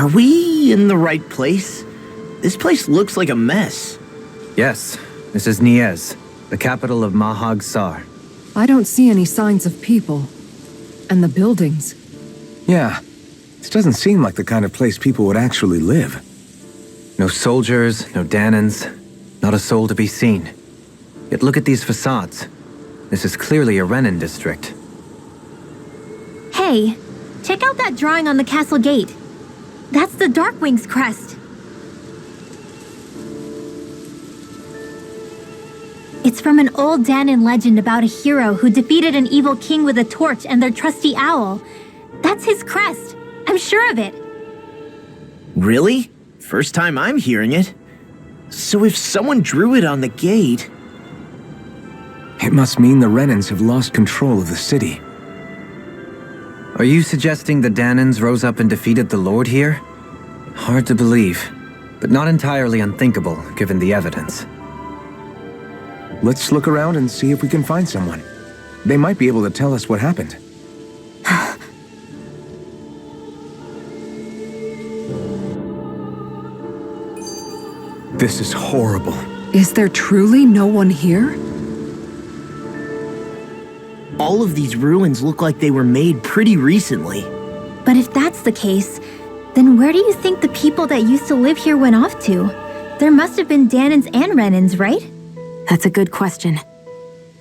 Are we in the right place? This place looks like a mess. Yes, this is Neiz, the capital of Mahag Saar. I don't see any signs of people. And the buildings. Yeah, this doesn't seem like the kind of place people would actually live. No soldiers, no Danans, not a soul to be seen. Yet look at these facades. This is clearly a Renan district. Hey, check out that drawing on the castle gate. That's the Darkwing's crest. It's from an old Danan legend about a hero who defeated an evil king with a torch and their trusty owl. That's his crest. I'm sure of it. Really? First time I'm hearing it. So if someone drew it on the gate... It must mean the Renans have lost control of the city. Are you suggesting the Danans rose up and defeated the Lord here? Hard to believe, but not entirely unthinkable given the evidence. Let's look around and see if we can find someone. They might be able to tell us what happened. This is horrible. Is there truly no one here? All of these ruins look like they were made pretty recently. But if that's the case, then where do you think the people that used to live here went off to? There must have been Danans and Renans, right? That's a good question.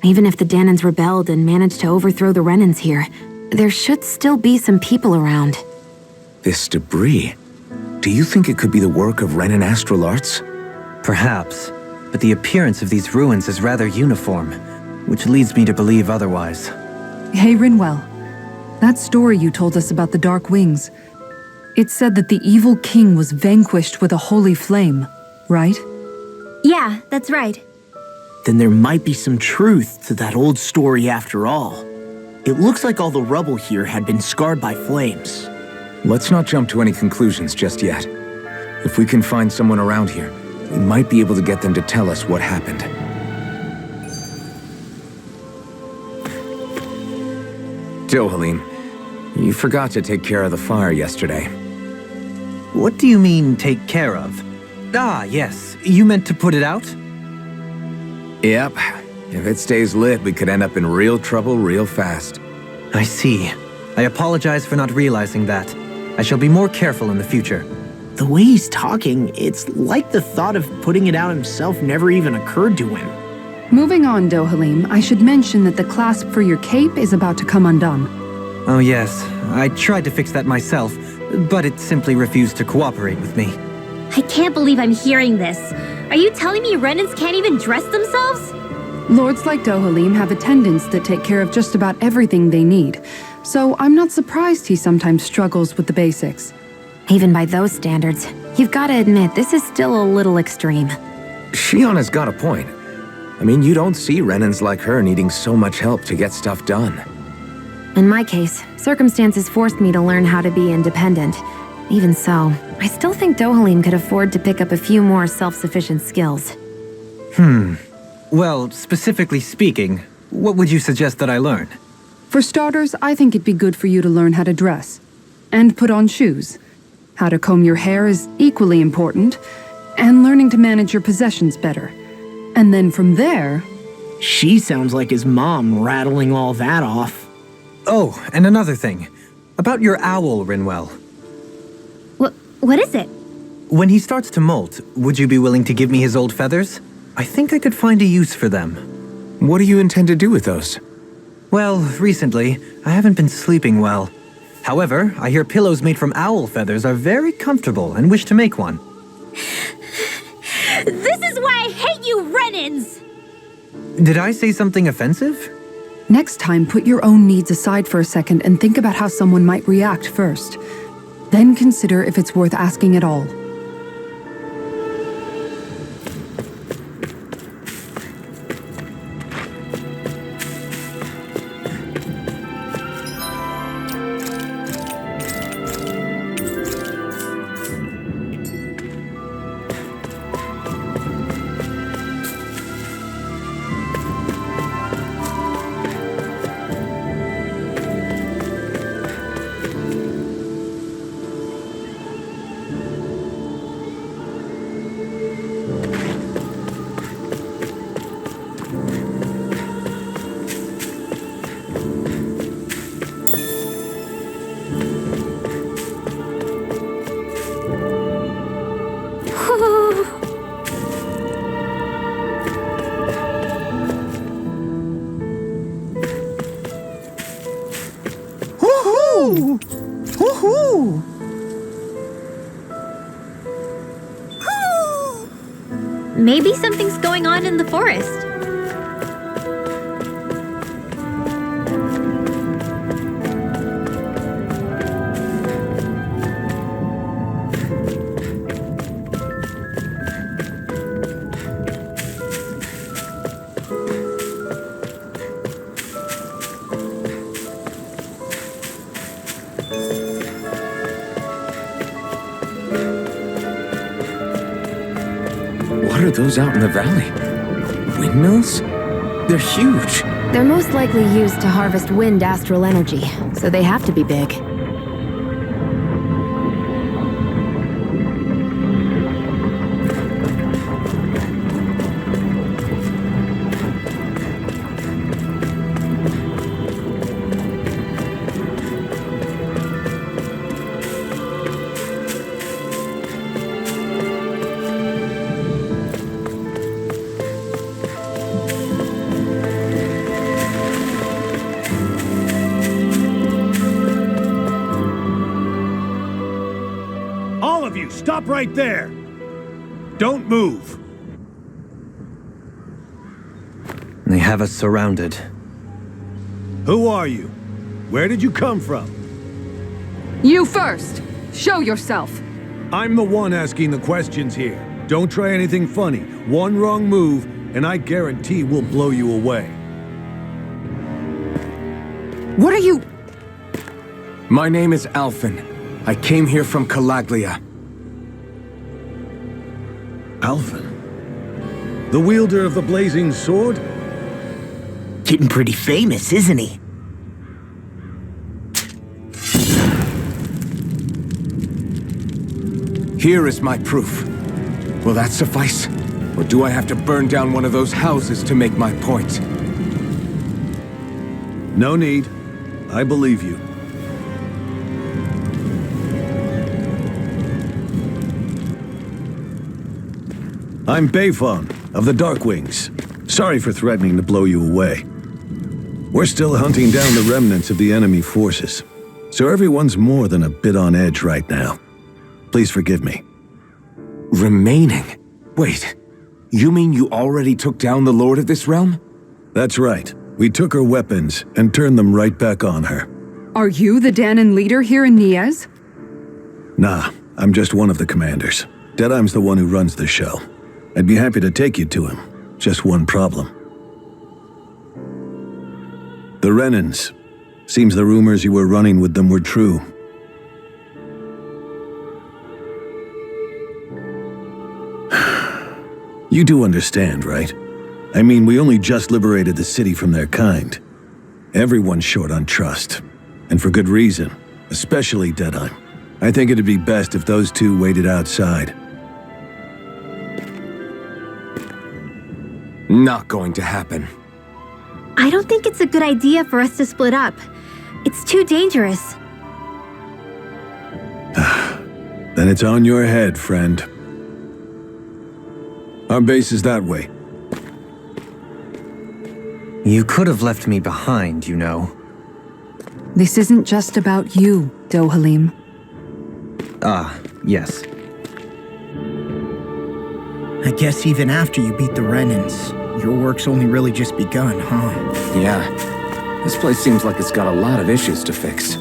Even if the Danans rebelled and managed to overthrow the Renans here, there should still be some people around. This debris. Do you think it could be the work of Renan astral arts? Perhaps, but the appearance of these ruins is rather uniform, which leads me to believe otherwise. Hey, Rinwell. That story you told us about the Dark Wings. It said that the evil king was vanquished with a holy flame, right? Yeah, that's right. Then there might be some truth to that old story after all. It looks like all the rubble here had been scarred by flames. Let's not jump to any conclusions just yet. If we can find someone around here, we might be able to get them to tell us what happened. Dohalim, you forgot to take care of the fire yesterday. What do you mean, take care of? Ah, yes. You meant to put it out? Yep. If it stays lit, we could end up in real trouble real fast. I see. I apologize for not realizing that. I shall be more careful in the future. The way he's talking, it's like the thought of putting it out himself never even occurred to him. Moving on, Dohalim, I should mention that the clasp for your cape is about to come undone. Oh yes, I tried to fix that myself, but it simply refused to cooperate with me. I can't believe I'm hearing this. Are you telling me Renans can't even dress themselves? Lords like Dohalim have attendants that take care of just about everything they need, so I'm not surprised he sometimes struggles with the basics. Even by those standards, you've got to admit this is still a little extreme. Shionna's got a point. I mean, you don't see Renans like her needing so much help to get stuff done. In my case, circumstances forced me to learn how to be independent. Even so, I still think Dohalim could afford to pick up a few more self-sufficient skills. Well, specifically speaking, what would you suggest that I learn? For starters, I think it'd be good for you to learn how to dress. And put on shoes. How to comb your hair is equally important. And learning to manage your possessions better. And then from there... She sounds like his mom rattling all that off. Oh, and another thing. About your owl, Rinwell. What is it? When he starts to molt, would you be willing to give me his old feathers? I think I could find a use for them. What do you intend to do with those? Well, recently, I haven't been sleeping well. However, I hear pillows made from owl feathers are very comfortable and wish to make one. This is why I hate you, Renans! Did I say something offensive? Next time, put your own needs aside for a second and think about how someone might react first. Then consider if it's worth asking at all. Maybe something's going on in the forest. What are those out in the valley? Windmills? They're huge. They're most likely used to harvest wind astral energy, so they have to be big. Stop right there! Don't move! They have us surrounded. Who are you? Where did you come from? You first! Show yourself! I'm the one asking the questions here. Don't try anything funny. One wrong move, and I guarantee we'll blow you away. What are you... My name is Alphen. I came here from Calaglia. Alphen? The wielder of the blazing sword? Getting pretty famous, isn't he? Here is my proof. Will that suffice? Or do I have to burn down one of those houses to make my point? No need. I believe you. I'm Bayfon, of the Darkwings. Sorry for threatening to blow you away. We're still hunting down the remnants of the enemy forces, so everyone's more than a bit on edge right now. Please forgive me. Remaining? Wait, you mean you already took down the Lord of this realm? That's right. We took her weapons and turned them right back on her. Are you the Danon leader here in Neiz? Nah, I'm just one of the commanders. Deadeye's the one who runs the show. I'd be happy to take you to him. Just one problem. The Renans. Seems the rumors you were running with them were true. You do understand, right? I mean, we only just liberated the city from their kind. Everyone's short on trust. And for good reason. Especially Deadeye. I think it'd be best if those two waited outside. Not going to happen. I don't think it's a good idea for us to split up. It's too dangerous. Then it's on your head, friend. Our base is that way. You could have left me behind, you know. This isn't just about you, Dohalim. Ah, yes. I guess even after you beat the Renans, your work's only really just begun, huh? Yeah. This place seems like it's got a lot of issues to fix.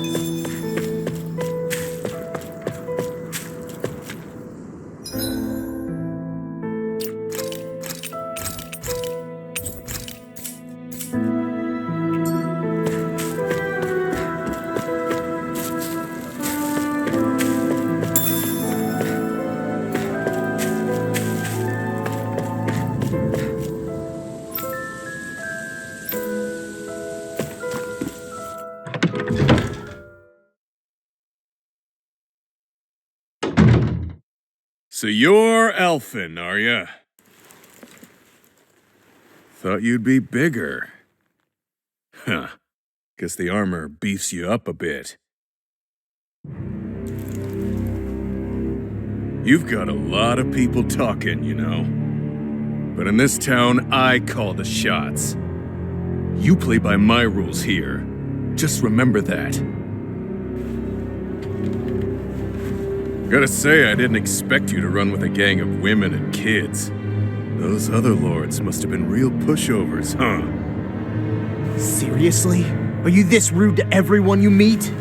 So you're Alphen, are ya? Thought you'd be bigger. Huh. Guess the armor beefs you up a bit. You've got a lot of people talking, you know. But in this town, I call the shots. You play by my rules here. Just remember that. Gotta say, I didn't expect you to run with a gang of women and kids. Those other lords must have been real pushovers, huh? Seriously? Are you this rude to everyone you meet?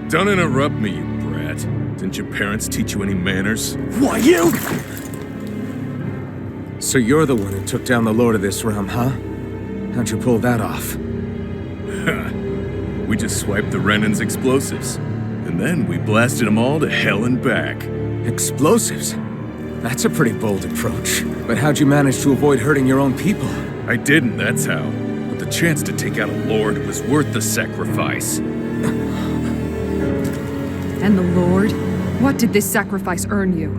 Don't interrupt me, you brat. Didn't your parents teach you any manners? Why, you? So you're the one who took down the Lord of this realm, huh? How'd you pull that off? We just swiped the Renan's explosives. And then we blasted them all to hell and back. Explosives? That's a pretty bold approach. But how'd you manage to avoid hurting your own people? I didn't, that's how. But the chance to take out a lord was worth the sacrifice. And the Lord? What did this sacrifice earn you?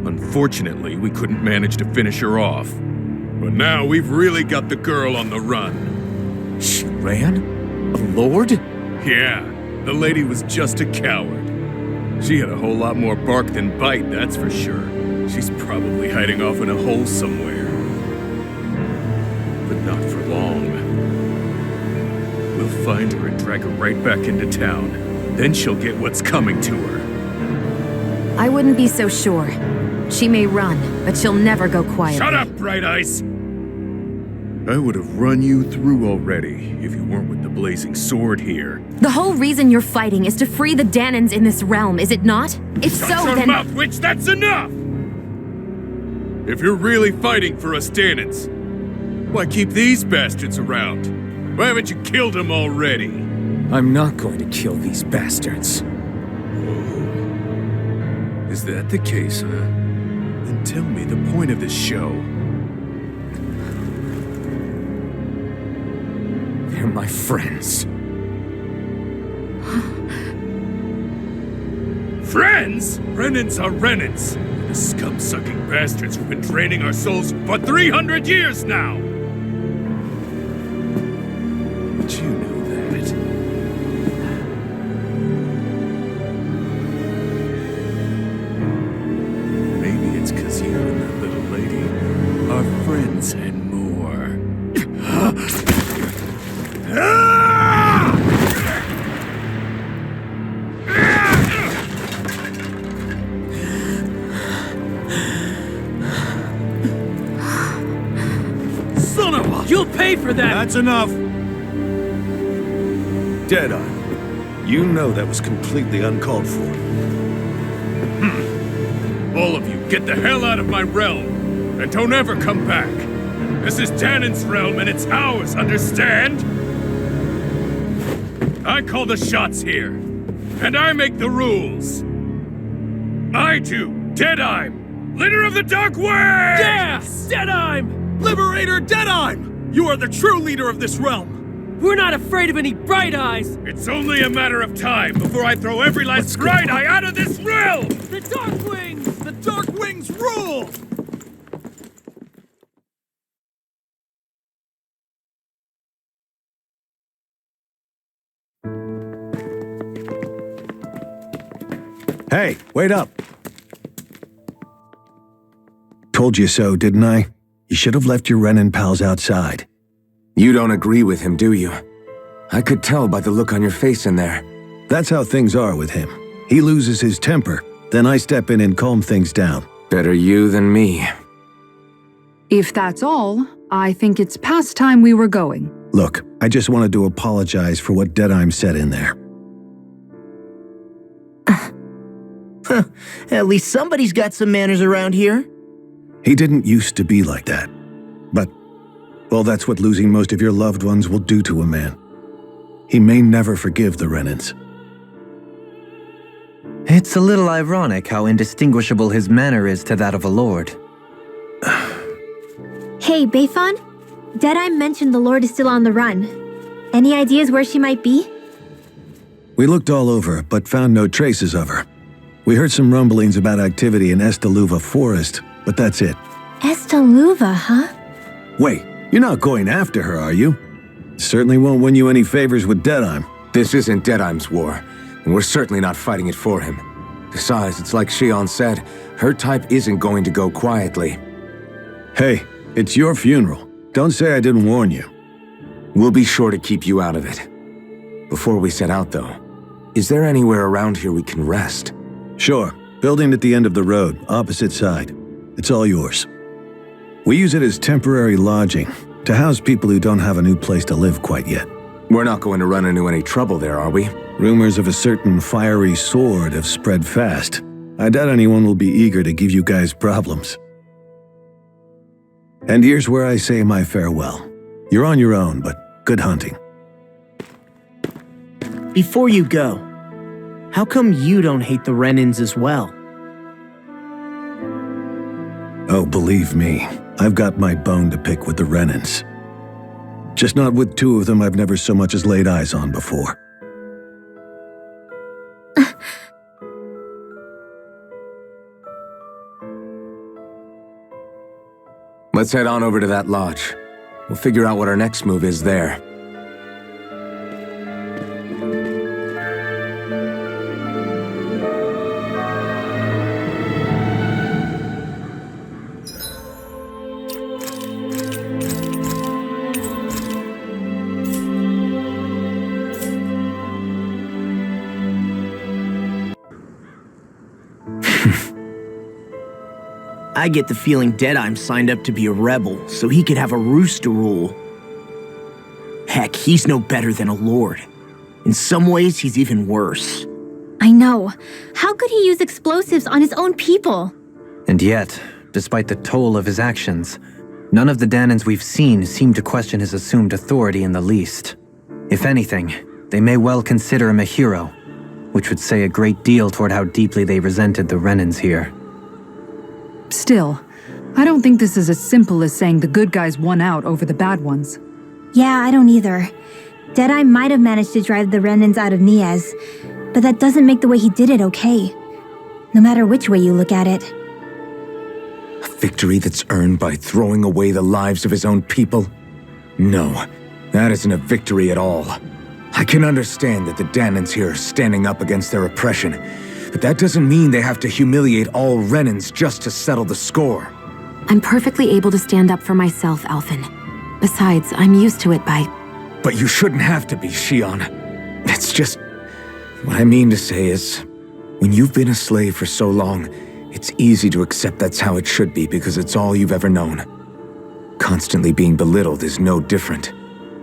Unfortunately, we couldn't manage to finish her off. But now we've really got the girl on the run. She ran? A lord? Yeah, the lady was just a coward. She had a whole lot more bark than bite, that's for sure. She's probably hiding off in a hole somewhere. But not for long. We'll find her and drag her right back into town. Then she'll get what's coming to her. I wouldn't be so sure. She may run, but she'll never go quiet. Shut up, Bright Eyes! I would have run you through already if you weren't with the blazing sword here. The whole reason you're fighting is to free the Danans in this realm, is it not? If Shut so, your then— mouth, witch! That's enough! If you're really fighting for us Danans, why keep these bastards around? Why haven't you killed them already? I'm not going to kill these bastards. Is that the case, huh? Then tell me the point of this show. They're my friends. Friends? Renans are Renans. The scum-sucking bastards who've been draining our souls for 300 years now! But you know that. Maybe it's 'cause you and that little lady are friends and more. Son of a... You'll pay for that! That's enough! Deadeye, you know that was completely uncalled for. All of you, get the hell out of my realm! And don't ever come back! This is Danan's realm and it's ours, understand? I call the shots here. And I make the rules. I do, Deadime, leader of the Dark Wings! Yeah! Deadime! Liberator Deadime! You are the true leader of this realm! We're not afraid of any Bright Eyes! It's only a matter of time before I throw every last Bright Eye out of this realm! The Dark Wings! The Dark Wings rule! Hey, wait up! Told you so, didn't I? You should have left your Renan pals outside. You don't agree with him, do you? I could tell by the look on your face in there. That's how things are with him. He loses his temper, then I step in and calm things down. Better you than me. If that's all, I think it's past time we were going. Look, I just wanted to apologize for what Deadime said in there. At least somebody's got some manners around here. He didn't used to be like that. But, well, that's what losing most of your loved ones will do to a man. He may never forgive the Renans. It's a little ironic how indistinguishable his manner is to that of a lord. Hey, Bayfon? Deadeye mentioned the Lord is still on the run. Any ideas where she might be? We looked all over, but found no traces of her. We heard some rumblings about activity in Estaluva Forest, but that's it. Estaluva, huh? Wait, you're not going after her, are you? Certainly won't win you any favors with Deadime. This isn't Deadime's war, and we're certainly not fighting it for him. Besides, it's like Shion said, her type isn't going to go quietly. Hey, it's your funeral. Don't say I didn't warn you. We'll be sure to keep you out of it. Before we set out, though, is there anywhere around here we can rest? Sure. Building at the end of the road, opposite side. It's all yours. We use it as temporary lodging, to house people who don't have a new place to live quite yet. We're not going to run into any trouble there, are we? Rumors of a certain fiery sword have spread fast. I doubt anyone will be eager to give you guys problems. And here's where I say my farewell. You're on your own, but good hunting. Before you go, how come you don't hate the Renans as well? Oh, believe me, I've got my bone to pick with the Renans. Just not with two of them I've never so much as laid eyes on before. Let's head on over to that lodge. We'll figure out what our next move is there. I get the feeling Deadeye's signed up to be a rebel so he could have a roost to rule. Heck, he's no better than a lord. In some ways, he's even worse. I know. How could he use explosives on his own people? And yet, despite the toll of his actions, none of the Danans we've seen seem to question his assumed authority in the least. If anything, they may well consider him a hero, which would say a great deal toward how deeply they resented the Renans here. Still, I don't think this is as simple as saying the good guys won out over the bad ones. Yeah, I don't either. Deadeye might have managed to drive the Renans out of Neiz, but that doesn't make the way he did it okay. No matter which way you look at it. A victory that's earned by throwing away the lives of his own people? No, that isn't a victory at all. I can understand that the Danans here are standing up against their oppression, but that doesn't mean they have to humiliate all Renans just to settle the score. I'm perfectly able to stand up for myself, Alphen. Besides, I'm used to it by... But you shouldn't have to be, Shion. It's just... What I mean to say is, when you've been a slave for so long, it's easy to accept that's how it should be because it's all you've ever known. Constantly being belittled is no different.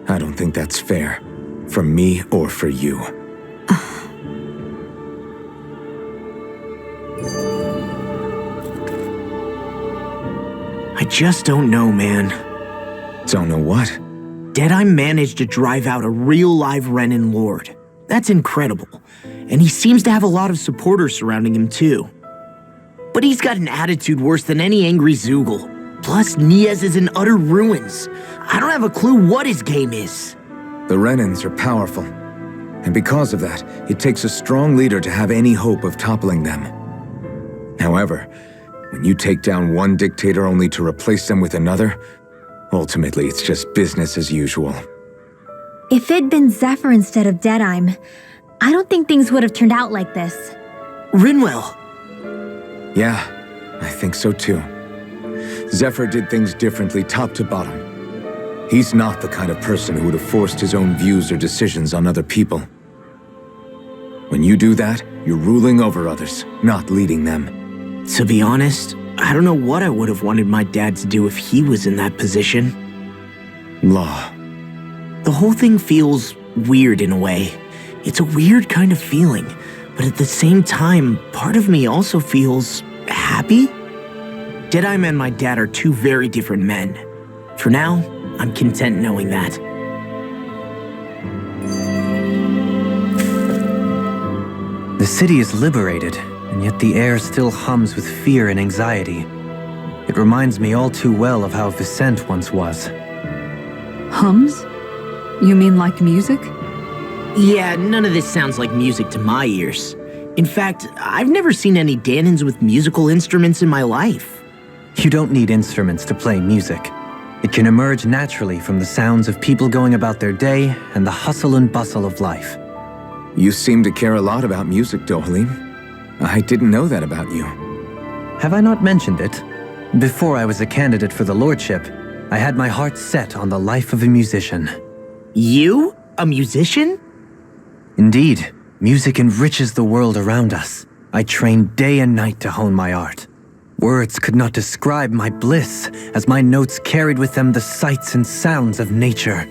I don't think that's fair. For me or for you. I just don't know, man. Don't know what? Deadeye managed to drive out a real live Renan Lord. That's incredible. And he seems to have a lot of supporters surrounding him too. But he's got an attitude worse than any angry Zoogle. Plus, Neiz is in utter ruins. I don't have a clue what his game is. The Renans are powerful. And because of that, it takes a strong leader to have any hope of toppling them. However, when you take down one dictator only to replace them with another, ultimately it's just business as usual. If it'd been Zephyr instead of Deadeye, I don't think things would have turned out like this. Rinwell! Yeah, I think so too. Zephyr did things differently top to bottom. He's not the kind of person who would have forced his own views or decisions on other people. When you do that, you're ruling over others, not leading them. To be honest, I don't know what I would have wanted my dad to do if he was in that position. Law. The whole thing feels weird in a way. It's a weird kind of feeling, but at the same time, part of me also feels happy. Deadeye and my dad are two very different men. For now, I'm content knowing that. The city is liberated, and yet the air still hums with fear and anxiety. It reminds me all too well of how Vicente once was. Hums? You mean like music? Yeah, none of this sounds like music to my ears. In fact, I've never seen any Danans with musical instruments in my life. You don't need instruments to play music. It can emerge naturally from the sounds of people going about their day and the hustle and bustle of life. You seem to care a lot about music, Dohalim. I didn't know that about you. Have I not mentioned it? Before I was a candidate for the lordship, I had my heart set on the life of a musician. You? A musician? Indeed, music enriches the world around us. I train day and night to hone my art. Words could not describe my bliss as my notes carried with them the sights and sounds of nature,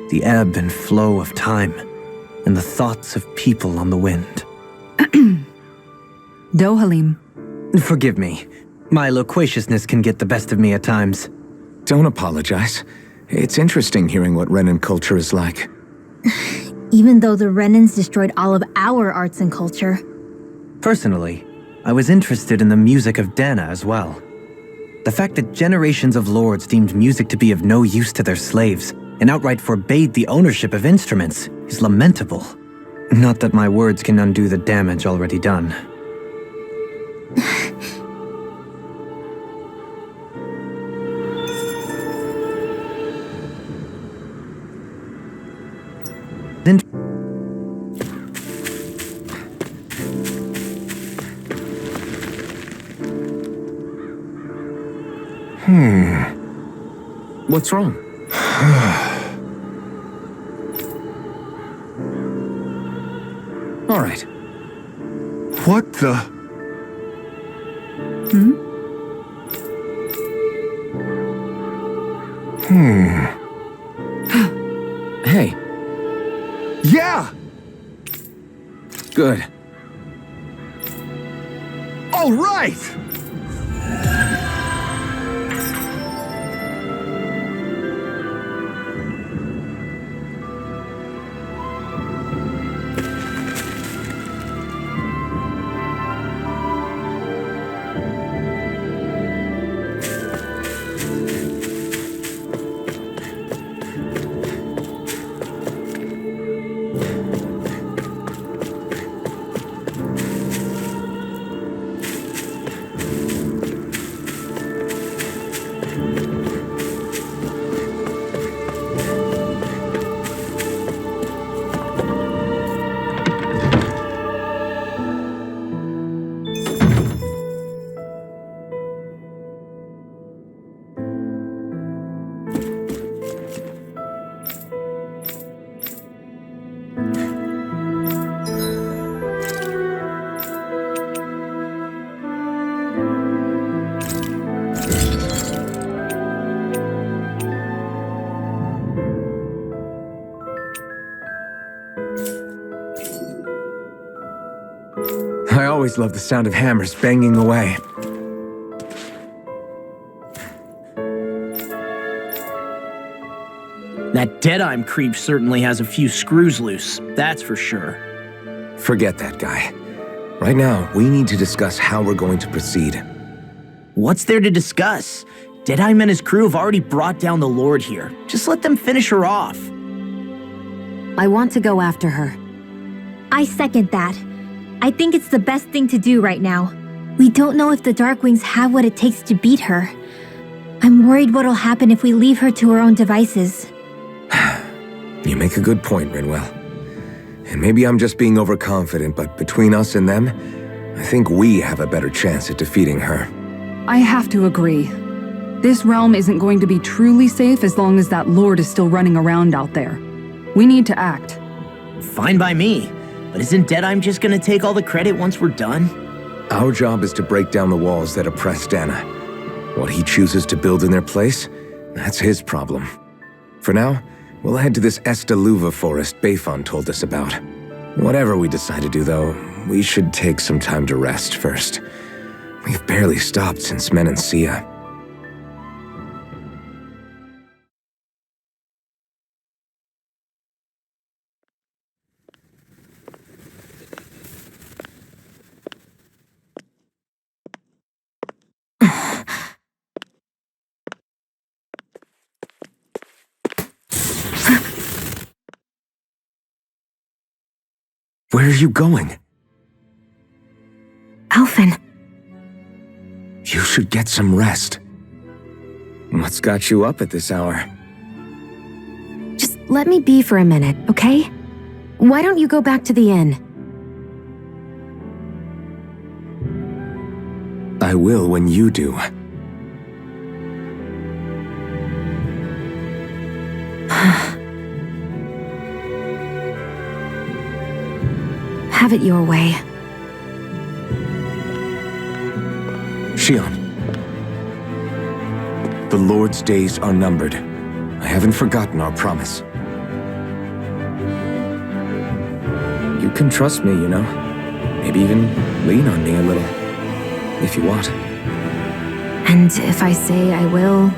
the ebb and flow of time, and the thoughts of people on the wind. Dohalim. Forgive me. My loquaciousness can get the best of me at times. Don't apologize. It's interesting hearing what Renan culture is like. Even though the Renans destroyed all of our arts and culture. Personally, I was interested in the music of Dana as well. The fact that generations of lords deemed music to be of no use to their slaves and outright forbade the ownership of instruments is lamentable. Not that my words can undo the damage already done. Then What's wrong? All right. What the? Hey. Yeah! Good. All right! I always love the sound of hammers banging away. That Deadeye creep certainly has a few screws loose, that's for sure. Forget that guy. Right now, we need to discuss how we're going to proceed. What's there to discuss? Deadeye and his crew have already brought down the Lord here. Just let them finish her off. I want to go after her. I second that. I think it's the best thing to do right now. We don't know if the Darkwings have what it takes to beat her. I'm worried what'll happen if we leave her to her own devices. You make a good point, Rinwell. And maybe I'm just being overconfident, but between us and them, I think we have a better chance at defeating her. I have to agree. This realm isn't going to be truly safe as long as that Lord is still running around out there. We need to act. Fine by me. But isn't Deadeye just gonna take all the credit once we're done? Our job is to break down the walls that oppress Dana. What he chooses to build in their place, that's his problem. For now, we'll head to this Estaluva forest Bayfon told us about. Whatever we decide to do, though, we should take some time to rest first. We've barely stopped since Menancia. Where are you going? Alphen. You should get some rest. What's got you up at this hour? Just let me be for a minute, okay? Why don't you go back to the inn? I will when you do. Have it your way. Shion, The Lord's days are numbered. I haven't forgotten our promise. You can trust me, you know. Maybe even lean on me a little, if you want. And if I say I will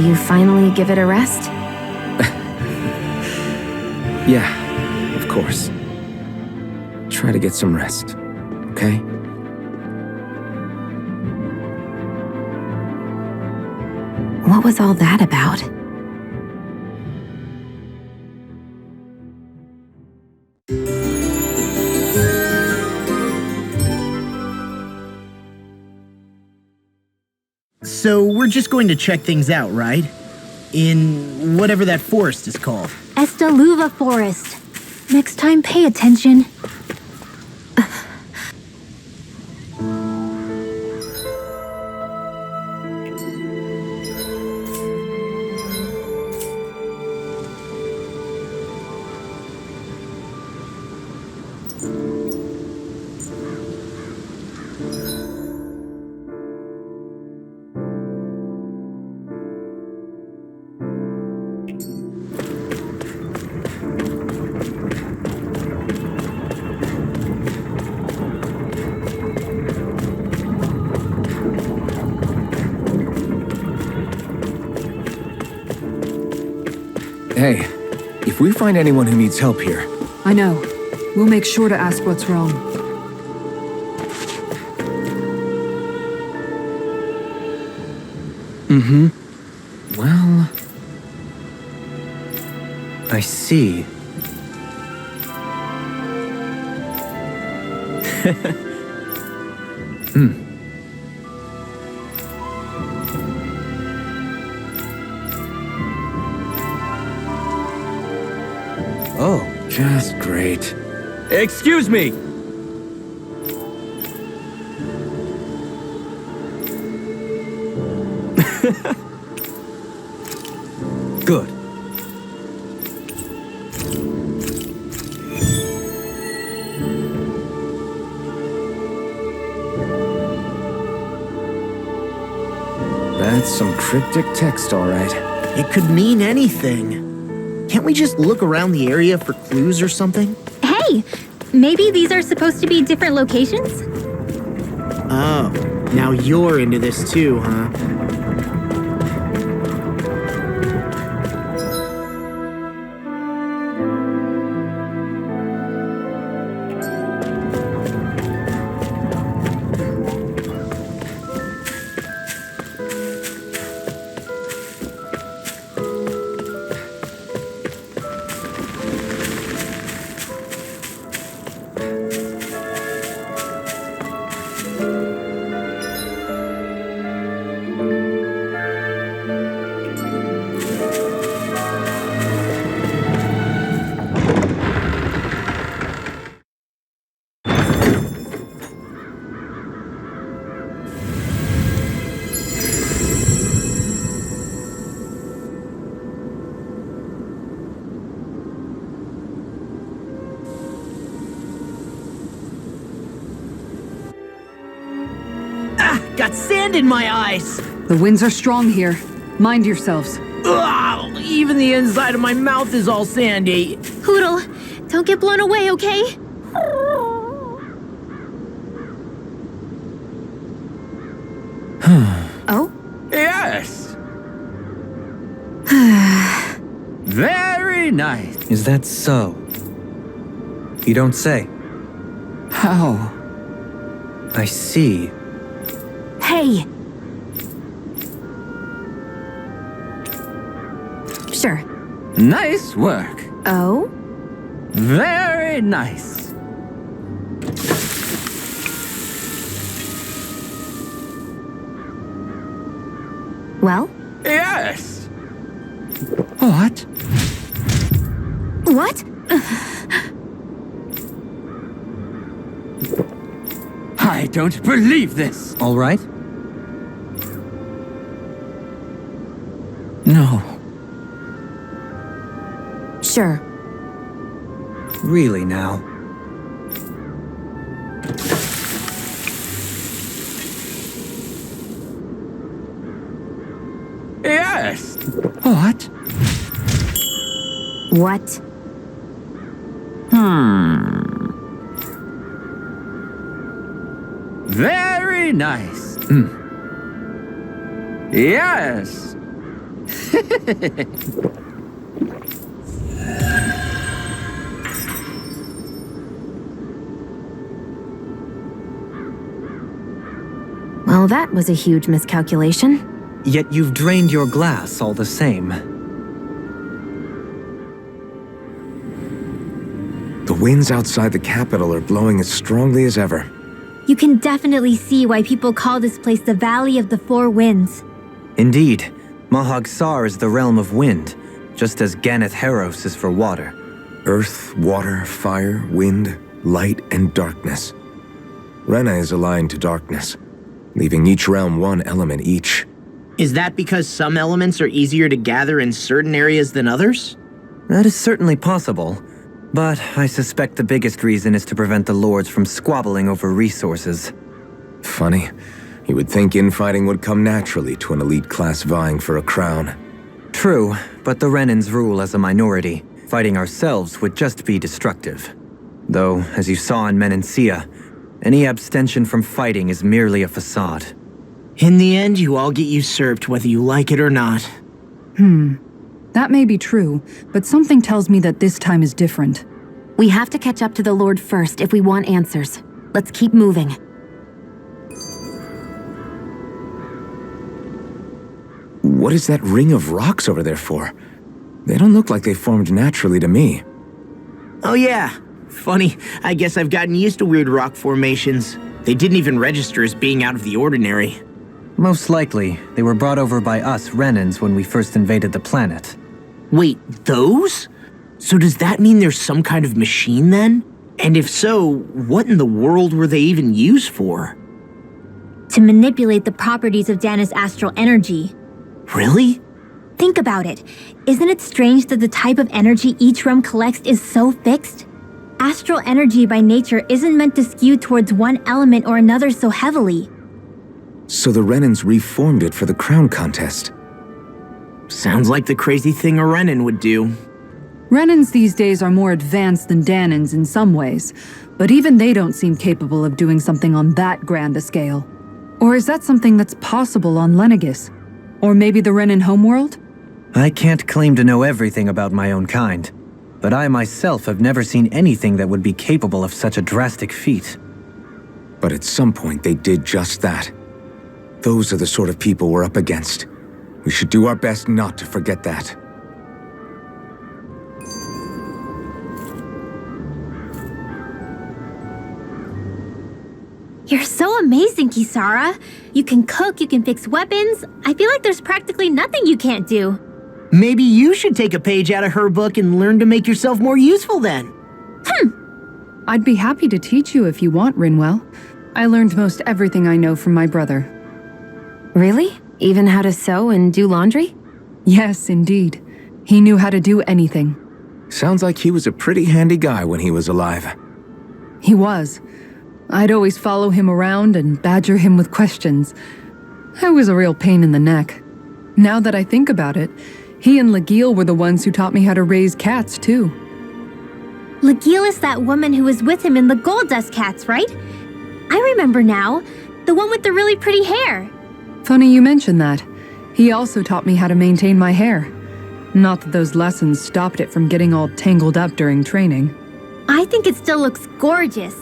you finally give it a rest? Yeah, of course. Try to get some rest, okay? What was all that about? So we're just going to check things out, right? In whatever that forest is called. Estaluva Forest. Next time, pay attention. Hey, if we find anyone who needs help here... I know. We'll make sure to ask what's wrong. Well... I see. Oh, just great. Excuse me! Good. That's some cryptic text, all right. It could mean anything. Can't we just look around the area for clues or something? Hey, maybe these are supposed to be different locations? Oh, now you're into this too, huh? Got sand in my eyes! The winds are strong here. Mind yourselves. Ugh, even the inside of my mouth is all sandy. Poodle, don't get blown away, okay? Oh? Yes! Very nice. Is that so? You don't say. How? I see. Hey! Sure. Nice work. Oh? Very nice. Well? Yes! What? What? I don't believe this. All right? No. Sure. Really now. Yes! Yes! What? What? Very nice. Yes! Well, that was a huge miscalculation. Yet you've drained your glass all the same. The winds outside the capital are blowing as strongly as ever. You can definitely see why people call this place the Valley of the Four Winds. Indeed, Mahag Saar is the realm of wind, just as Ganeth Heros is for water. Earth, water, fire, wind, light, and darkness. Rena is aligned to darkness, leaving each realm one element each. Is that because some elements are easier to gather in certain areas than others? That is certainly possible, but I suspect the biggest reason is to prevent the lords from squabbling over resources. Funny. You would think infighting would come naturally to an elite class vying for a crown. True, but the Renans rule as a minority. Fighting ourselves would just be destructive. Though, as you saw in Menancia, any abstention from fighting is merely a facade. In the end, you all get usurped whether you like it or not. That may be true, but something tells me that this time is different. We have to catch up to the Lord first if we want answers. Let's keep moving. What is that ring of rocks over there for? They don't look like they formed naturally to me. Oh yeah. Funny, I guess I've gotten used to weird rock formations. They didn't even register as being out of the ordinary. Most likely, they were brought over by us Renans when we first invaded the planet. Wait, those? So does that mean there's some kind of machine then? And if so, what in the world were they even used for? To manipulate the properties of Dana's astral energy. Really? Think about it. Isn't it strange that the type of energy each realm collects is so fixed? Astral energy by nature isn't meant to skew towards one element or another so heavily. So the Renans reformed it for the crown contest. Sounds like the crazy thing a Renan would do. Renans these days are more advanced than Danans in some ways, but even they don't seem capable of doing something on that grand a scale. Or is that something that's possible on Lenegis? Or maybe the Renan homeworld? I can't claim to know everything about my own kind, but I myself have never seen anything that would be capable of such a drastic feat. But at some point they did just that. Those are the sort of people we're up against. We should do our best not to forget that. You're so amazing, Kisara. You can cook, you can fix weapons. I feel like there's practically nothing you can't do. Maybe you should take a page out of her book and learn to make yourself more useful then. I'd be happy to teach you if you want, Rinwell. I learned most everything I know from my brother. Really? Even how to sew and do laundry? Yes, indeed. He knew how to do anything. Sounds like he was a pretty handy guy when he was alive. He was. I'd always follow him around and badger him with questions. I was a real pain in the neck. Now that I think about it, he and Legil were the ones who taught me how to raise cats, too. Legil is that woman who was with him in the Gold Dust Cats, right? I remember now. The one with the really pretty hair. Funny you mention that. He also taught me how to maintain my hair. Not that those lessons stopped it from getting all tangled up during training. I think it still looks gorgeous.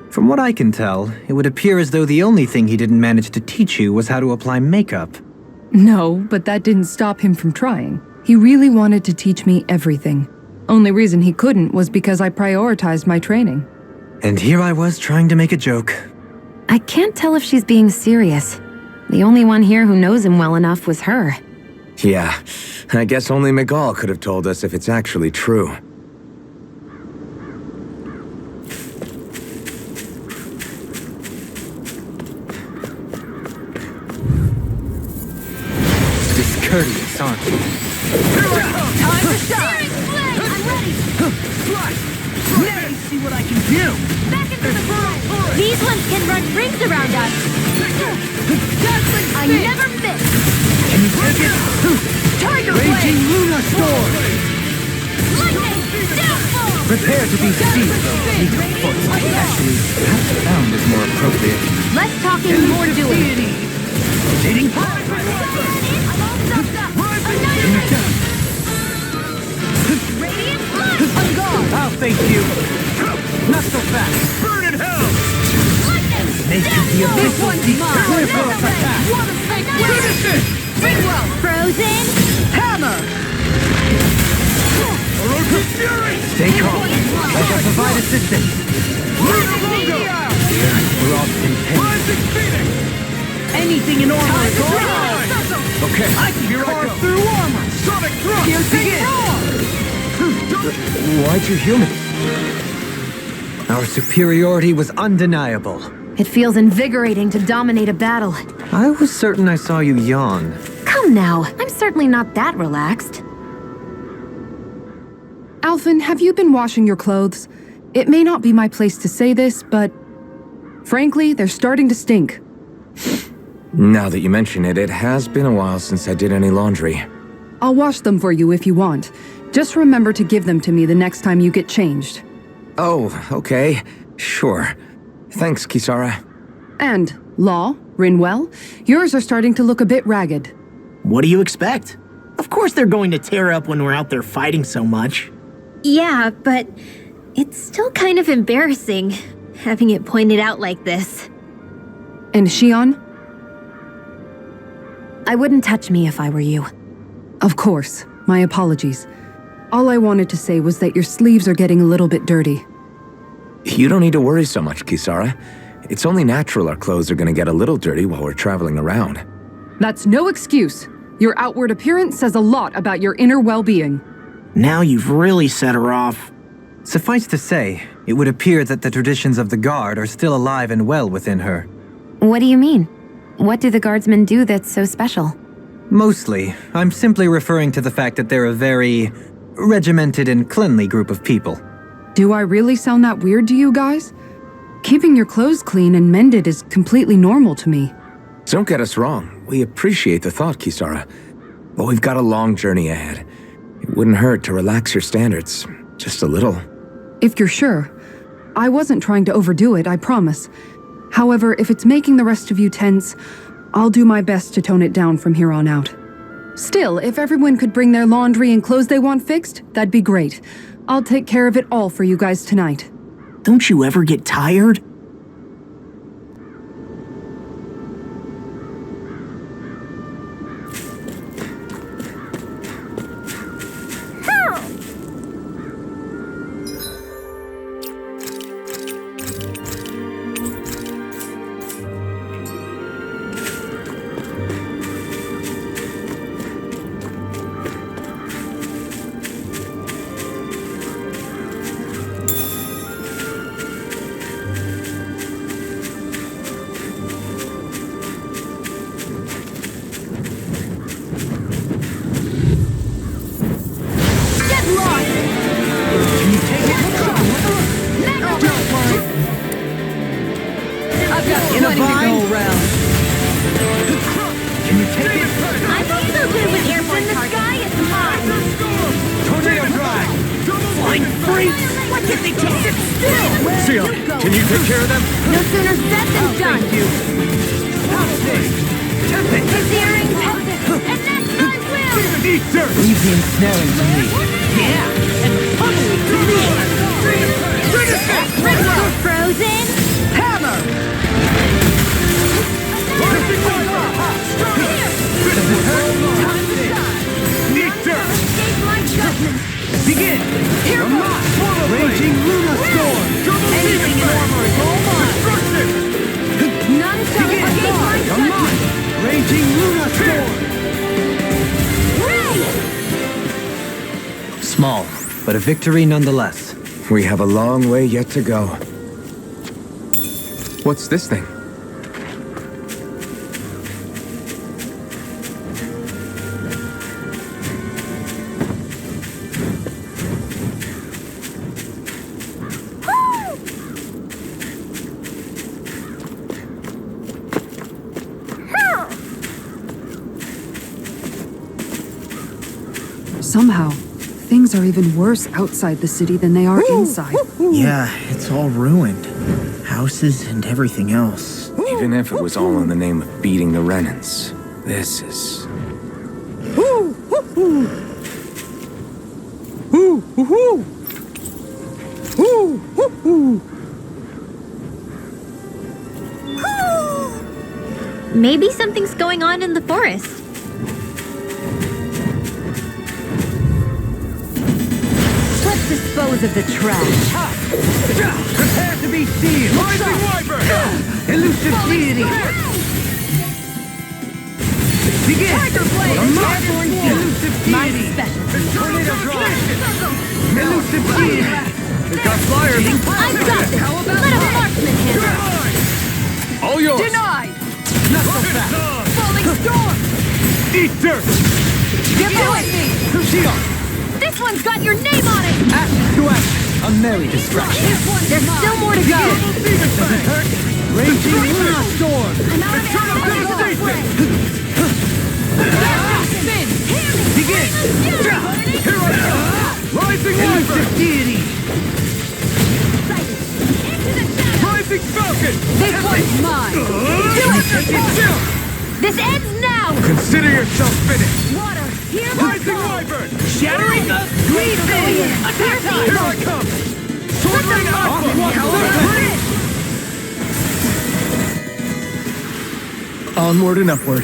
From what I can tell, it would appear as though the only thing he didn't manage to teach you was how to apply makeup. No, but that didn't stop him from trying. He really wanted to teach me everything. Only reason he couldn't was because I prioritized my training. And here I was trying to make a joke. I can't tell if she's being serious. The only one here who knows him well enough was her. Yeah, I guess only Miguel could have told us if it's actually true. Discourteous, aren't you? Time to shine! I'm ready! Let me see what I can do! Back into the burrow! These ones can run rings around us! I never miss! Can you take it? Prepare to be seized. Actually, perhaps found is more appropriate. Less talking, more doing. Dating? I'll face you. Not so fast. Burn in hell! Neiz can be a bit clear for us attack. Finish it! Frozen? Hammer! Orochi's fury! Stay calm. I shall provide assistance. We're all content. Rising Phoenix! Anything in armor is all Rise! Okay, I can here I carve go. through armor! Sonic thrust! Why'd you heal me? Our superiority was undeniable. It feels invigorating to dominate a battle. I was certain I saw you yawn. Come now, I'm certainly not that relaxed. Alphen, have you been washing your clothes? It may not be my place to say this, but frankly, they're starting to stink. Now that you mention it, it has been a while since I did any laundry. I'll wash them for you if you want. Just remember to give them to me the next time you get changed. Oh, okay. Sure. Thanks, Kisara. And, Law, Rinwell, yours are starting to look a bit ragged. What do you expect? Of course they're going to tear up when we're out there fighting so much. Yeah, but it's still kind of embarrassing having it pointed out like this. And Shion? I wouldn't touch me if I were you. Of course. My apologies. All I wanted to say was that your sleeves are getting a little bit dirty. You don't need to worry so much, Kisara. It's only natural our clothes are gonna get a little dirty while we're traveling around. That's no excuse. Your outward appearance says a lot about your inner well-being. Now you've really set her off. Suffice to say, it would appear that the traditions of the Guard are still alive and well within her. What do you mean? What do the guardsmen do that's so special? Mostly, I'm simply referring to the fact that they're a very regimented and cleanly group of people. Do I really sound that weird to you guys? Keeping your clothes clean and mended is completely normal to me. Don't get us wrong. We appreciate the thought, Kisara. But we've got a long journey ahead. It wouldn't hurt to relax your standards. Just a little. If you're sure. I wasn't trying to overdo it, I promise. However, if it's making the rest of you tense, I'll do my best to tone it down from here on out. Still, if everyone could bring their laundry and clothes they want fixed, that'd be great. I'll take care of it all for you guys tonight. Don't you ever get tired? Can you take care of them? No sooner said than done. Desiring tempest, and that's my will. Eat dirt! Leave the ensnaring to me. Yeah! And pummel to me! Finish it! Frozen? Hammer! Rising Eat dirt! Escape my judgment. Begin! Here come on! Raging Luna Storm! Anything in armor is all mine! Destruction! None shall escape my Come on! judgment. Raging Luna Storm! Small, but a victory nonetheless. We have a long way yet to go. What's this thing? Somehow, Things are even worse outside the city than they are inside. Yeah, it's all ruined. Houses and everything else. Even if it was all in the name of beating the Renans, this is... Maybe something's going on in the forest. Let's dispose of the trash. Prepare to be sealed! Rising Wyvern! Elusive deity! Begin! Tiger Blade! Elusive My deity! specialty. Tornado drive! Elusive deity! We've got flyers! I've got this! Let a marksman handle! All yours! Denied! Not so fast! Falling storm! Eat dirt! Give it me! Shion! This one's got your name on it! Action to action! A merry distraction. This one's There's still more to go! Raging Luna Storm! Eternal devastation! Spin! Begin! Here I come! Rising Wyvern! Elusive deity! Rising Falcon! This one's mine! This ends now! Consider yourself finished! Water! Here we Rising go! Wyvern! Shattering the Green Thing! Attack time! Here I come! Sword Ring Alpha! Onward and upward.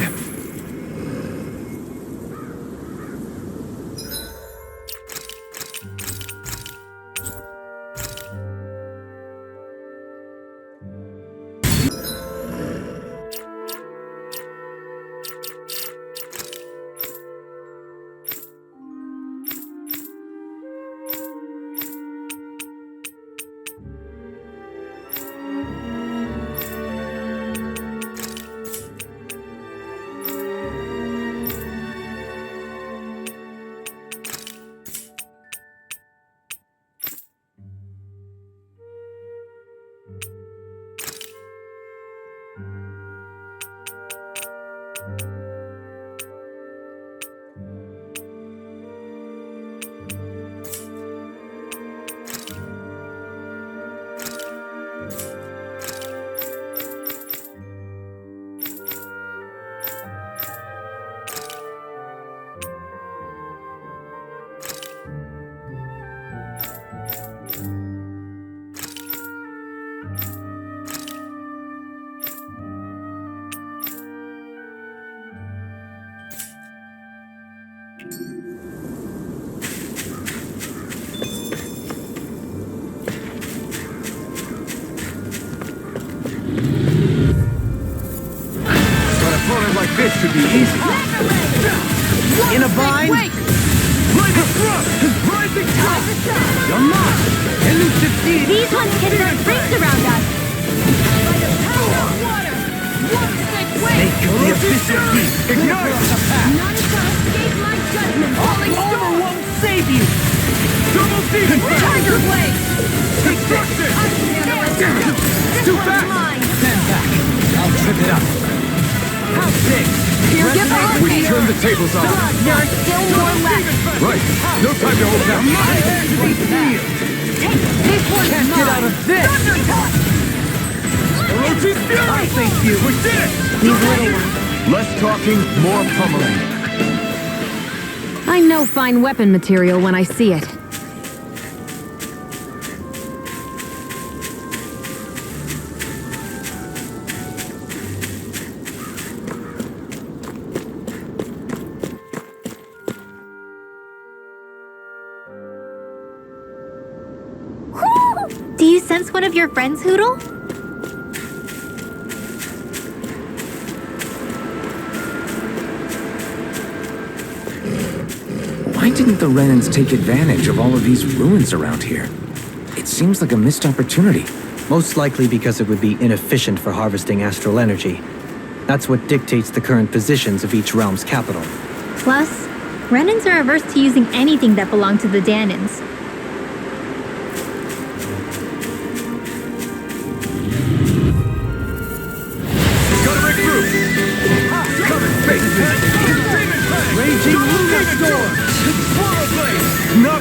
This should be easy. In a bind! Rising Thrust! Rising Thrust! Your mark! Elusive deity! These ones can burn rings around us. Take the abyssal deep! Ignite! None shall escape my judgment! Falling Armor storm! won't save you! Double Demon Blade! Tiger Blade! Destruction! This Too one's fast! mine! Stand back! I'll trip it up! How big? Here, give up! We turn the tables on. There are still more left! Right. No time to hold back. To be sealed! This one's Can't mine! get out of this! Orochi's Fury! I thank you! We did it! These little ones. Less talking, more pummeling. I know fine weapon material when I see it. Do you sense one of your friends, Hoodle? Why didn't the Renans take advantage of all of these ruins around here? It seems like a missed opportunity. Most likely because it would be inefficient for harvesting astral energy. That's what dictates the current positions of each realm's capital. Plus, Renans are averse to using anything that belonged to the Danans. Gotta regroup! Cover space! Demon Blade! Raging Luna Storm! Swallow Blade! Not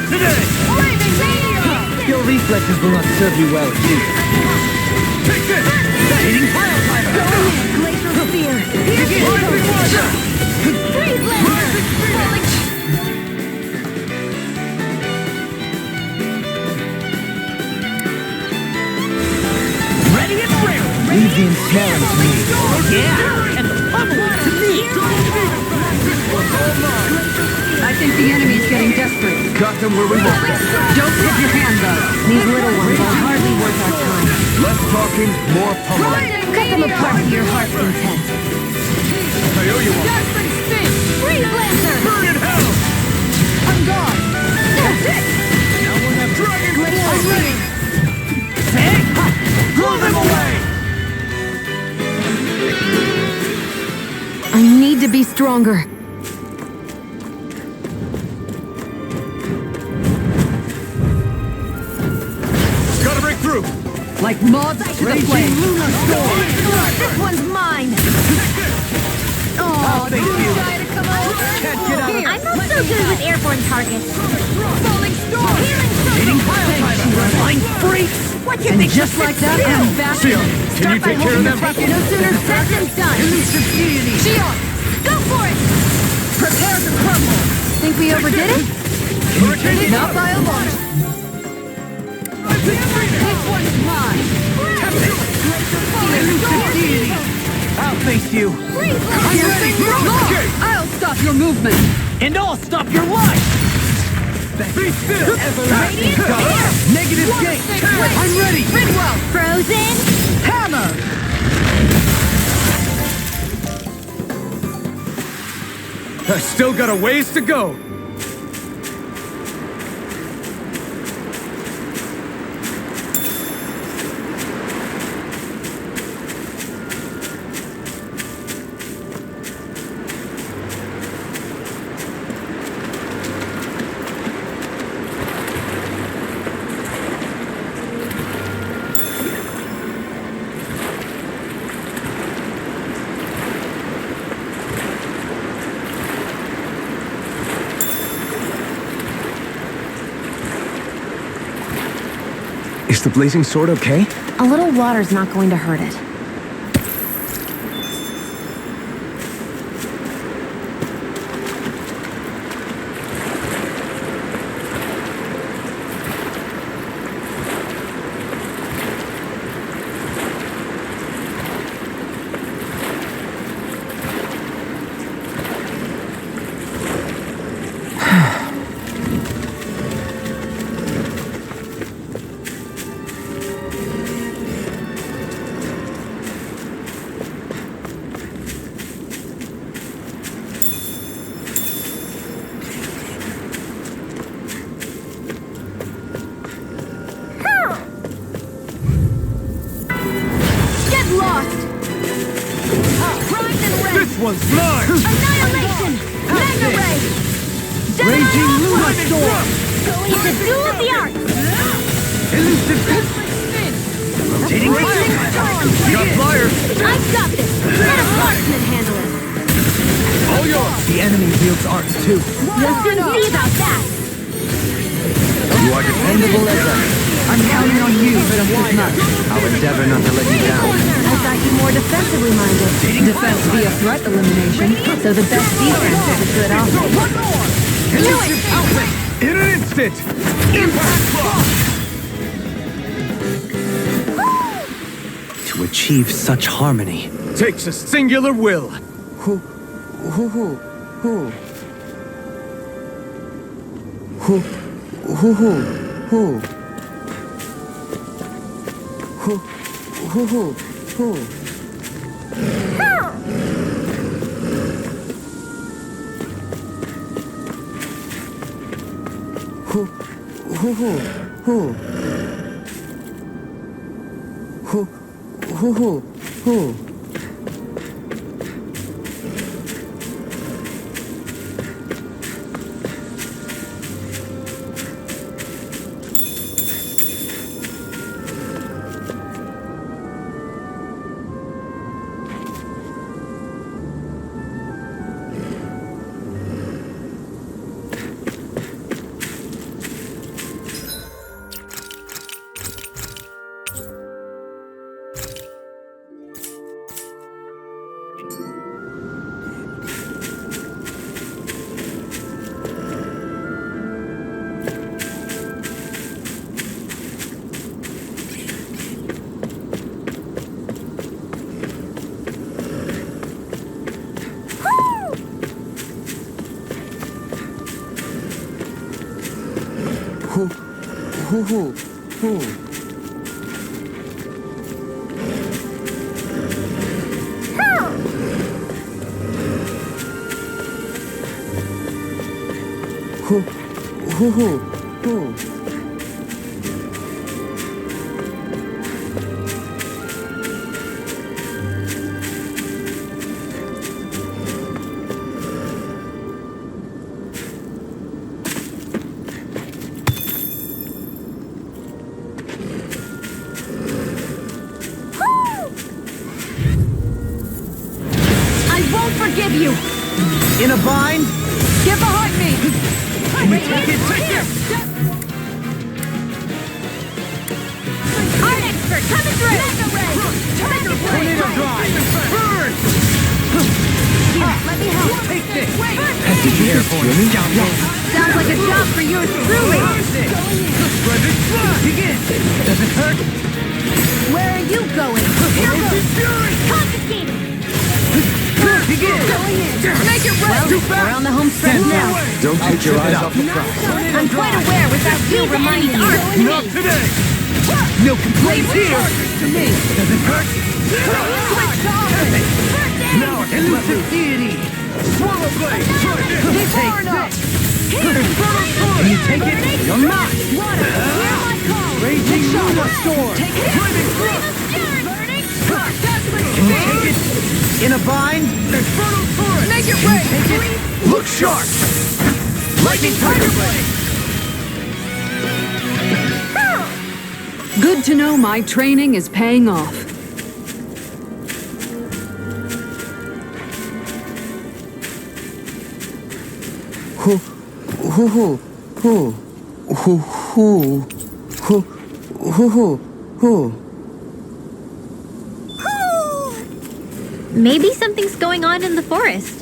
stretches will not serve you well here. Take this! Eating pile driver! Go ahead, Glacial Spear! Here's Freeze Lancer! Ready and ready! Leave the ensnaring to me. Yeah! And the pummeling to me! I think the enemy's getting desperate. Got them where we want them. Don't tip your hand, though. These little ones are hardly worth our time. Less talking, more pummeling. Cut them apart to your heart's content. I owe you one. Freeze Lancer! Burn in hell! I'm gone! That's it! Now we'll have Dragon I'm ready! Take! Blow them away! I need to be stronger. Gotta break through! Like moths to the flame. This one's mine! Oh, thank you. try to come over. Can't get out of I'm not so good with airborne targets. Falling storm. Eating pile driver! Flying freaks! What you And think just like that, I'm back. Shion, can you take care of them? No sooner said than done. Elusive deity! Shion, Go for it! prepare to crumble. Think we overdid it? Hurricane! Not by a lot. This one's mine. Elusive deity! I'll face you! I'm ready. Okay. I'll stop your movement. And I'll stop your life! Be still! Negative gate! I'm ready! Ridwell, Frozen! hammer. I still got a ways to go. Is the blazing sword okay? A little water's not going to hurt it. This one's mine! Annihilation! Mega Ray! Raging Luna Storm! It's a duel of the arts! Elusive rotating fire! You got flyers! I've got this! Let a marksman handle it! All yours! The enemy wields arts too. We'll soon see about that! You are dependable as ever. I'm counting on you, just as much. I'll endeavor not to let you down. I thought you more defensively minded. Defense via threat elimination. So the best defense is a good offense. One more! Elusive Alphen! In an instant! Impact block! To achieve such harmony. Takes a singular will. I won't forgive you! In a bind? Get behind me! Can you take it? Art expert coming through! Mega ray! Tornado drive! Burn! Here, let me help. Take this! First aid! Sounds like a job for yours truly! Begin! Does it hurt? Where are you going? Here goes! Confiscated! Begin! Make it right! We're on the home stretch now. Don't take your eyes off the prize. I'm quite aware without you reminding me. Not today! No complaints here! To me! Does it hurt? Switch to offense! Now, elusive deity! Swallow blade! Before enough! Can you take it? You're not! Water! Hear my call! Raging Luna Storm! Take it! Burning! Can you take it? In a bind? Infernal Torrent! Make it Can rain! you take it? Look sharp! Lightning Tiger Blade! Good to know my training is paying off. Maybe something's going on in the forest.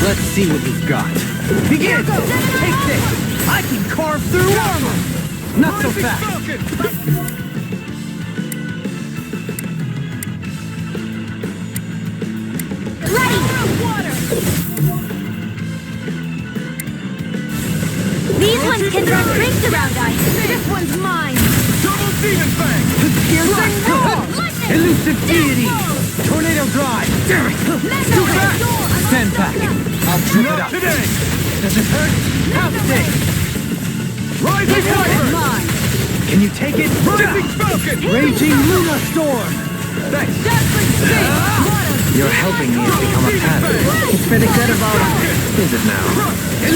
Let's see what you've got. Begin! Take this! I can carve through armor! Not so fast! Ready! Water! These ones can throw strings around us. This one's mine! Double Demon Fang! Piercing roar! Elusive deity! Tornado drive! Damn it! Too fast! Stand back! I'll trip it up! Today! Does it hurt? Half day! Rising This one is Viper! mine! Can you take it? Rising Falcon! Raging Luna Storm! Thanks! Dazzling speed! Your helping me has become a pattern. It's been a good about it. Is it now?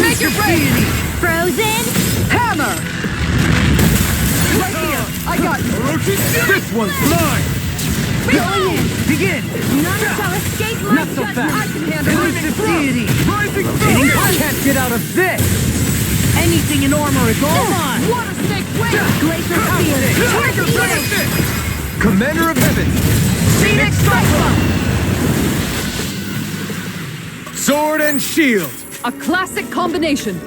Make it rain! Frozen? Hammer! Right here! I got you! This one's mine! Going in! Begin! None shall escape my Not so judgment! fast! I can handle it! Elusive deity! Rising Falcon! Can't get out of this! Anything in armor is all mine! Water snake wing! Glacier field! Tiger Blade! Commander of Heaven! Phoenix Cyclone! Sword and shield! A classic combination.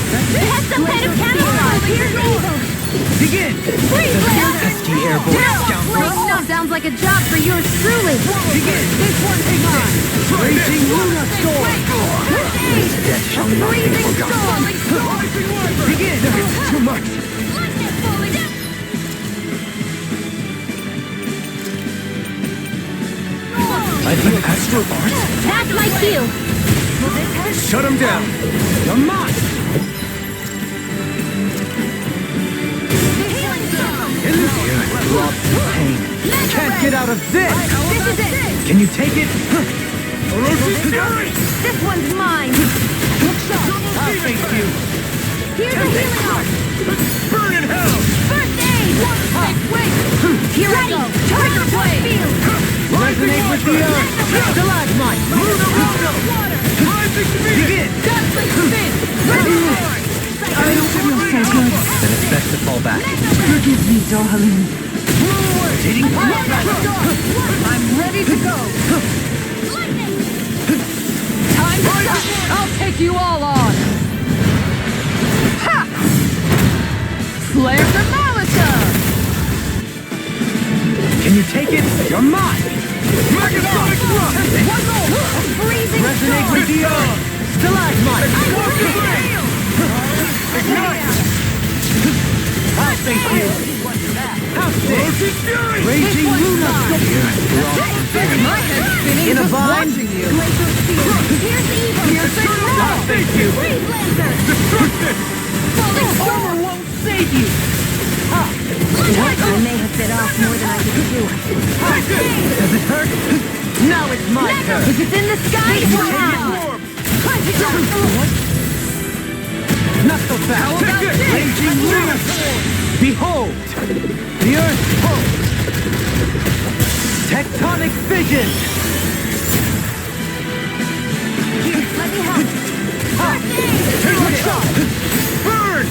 That's some kind of camouflage! Here's evil! Begin! Freeze laser! Pesky airborne scoundrel! Sounds like a job for yours truly! Begin! This one takes mine! Raging Luna Storm! This death shall not be forgotten. Begin! It's too much. I think astral art. That's my cue! Shut him down. You're mine! Drops of pain. Can't get out of this! This is it! Can you take it? This one's mine! I'll face you! Here's a healing arc! Burn in hell! First aid! Wait! Here I go! Tiger blade! Resonate with the earth! Stalagmite! Begin! Spin! I don't feel so good. Then it's best to fall back. Forgive me, darling. Hitting I'm ready to go. Time to stop. I'll take you all on. Ha! Flare the Molotov! Can you take it? You're mine! Megasonic thrust! One more! A freezing Resonate storm! with the earth! Stalagmite! Ignite! I'll face you! How's this? Raging Luna Storm! My head's spinning In a just vine? watching you. Glacial spear! Here's evil! Here's the I'll face you! Freeze laser! Destructive! Falling Armor storm! won't save you! I may have bit off more than I could chew. Does it hurt? Now it's my turn! If it's in the sky, it's now! Not so fast! Raging Luna Storm! Behold! The Earth's pulse! Tectonic fission! Let me help! Take a shot! Burn!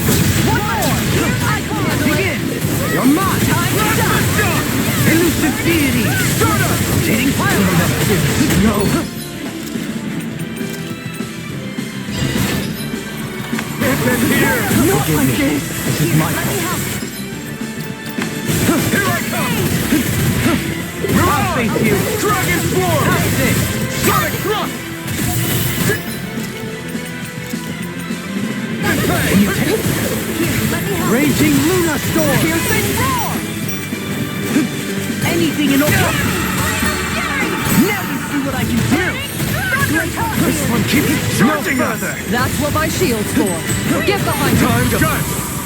One more! Here I come! Begin! You're mine! Elusive deity! Rotating fire! No! Not like this! This is my fault. Here I come! I'll face you! Dragon Swarm! How's this? Sonic thrust! Can you take it? Raging Luna Storm! Piercing roar! Anything in order! Now you see what I can do! This one keeps charging us! That's what my shield's for. Get behind me. Time to... Gun!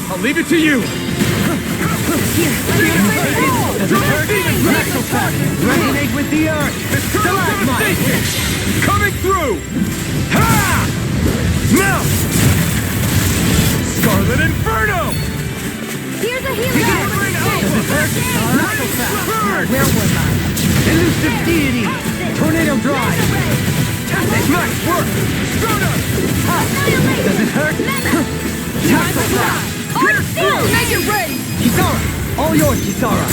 I'll leave it to you! Resonate with the earth! Stalagmite! Coming through! Ha! Now! Scarlet Inferno! Here's a healing arc! Not so fast! Where was I? Elusive deity! Tornado drive! Nice work! Stardust! Does it hurt? Time to fly! Art still! Make it rain! Kisara! All yours, Kisara!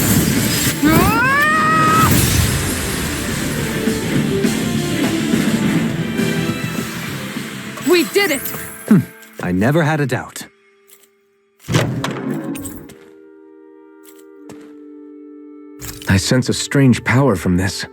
We did it! I never had a doubt. I sense a strange power from this.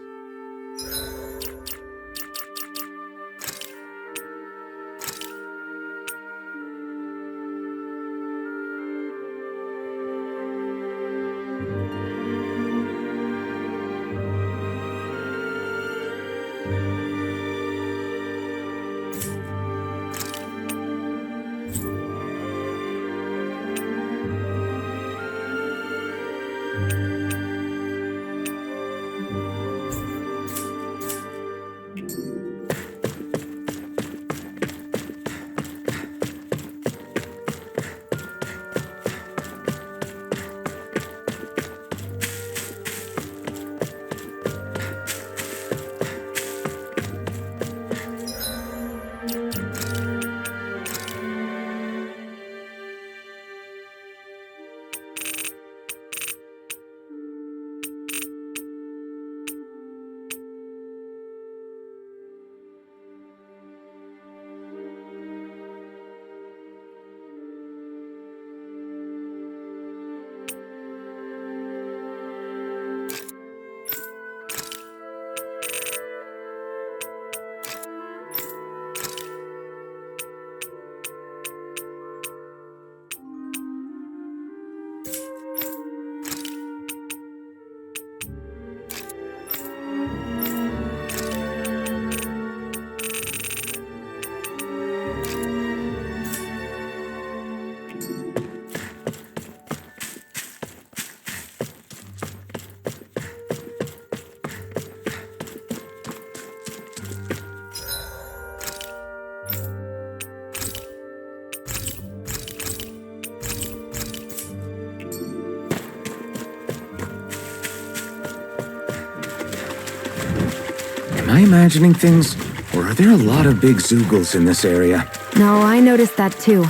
Am I imagining things? Or are there a lot of big Zoogles in this area? No, I noticed that too.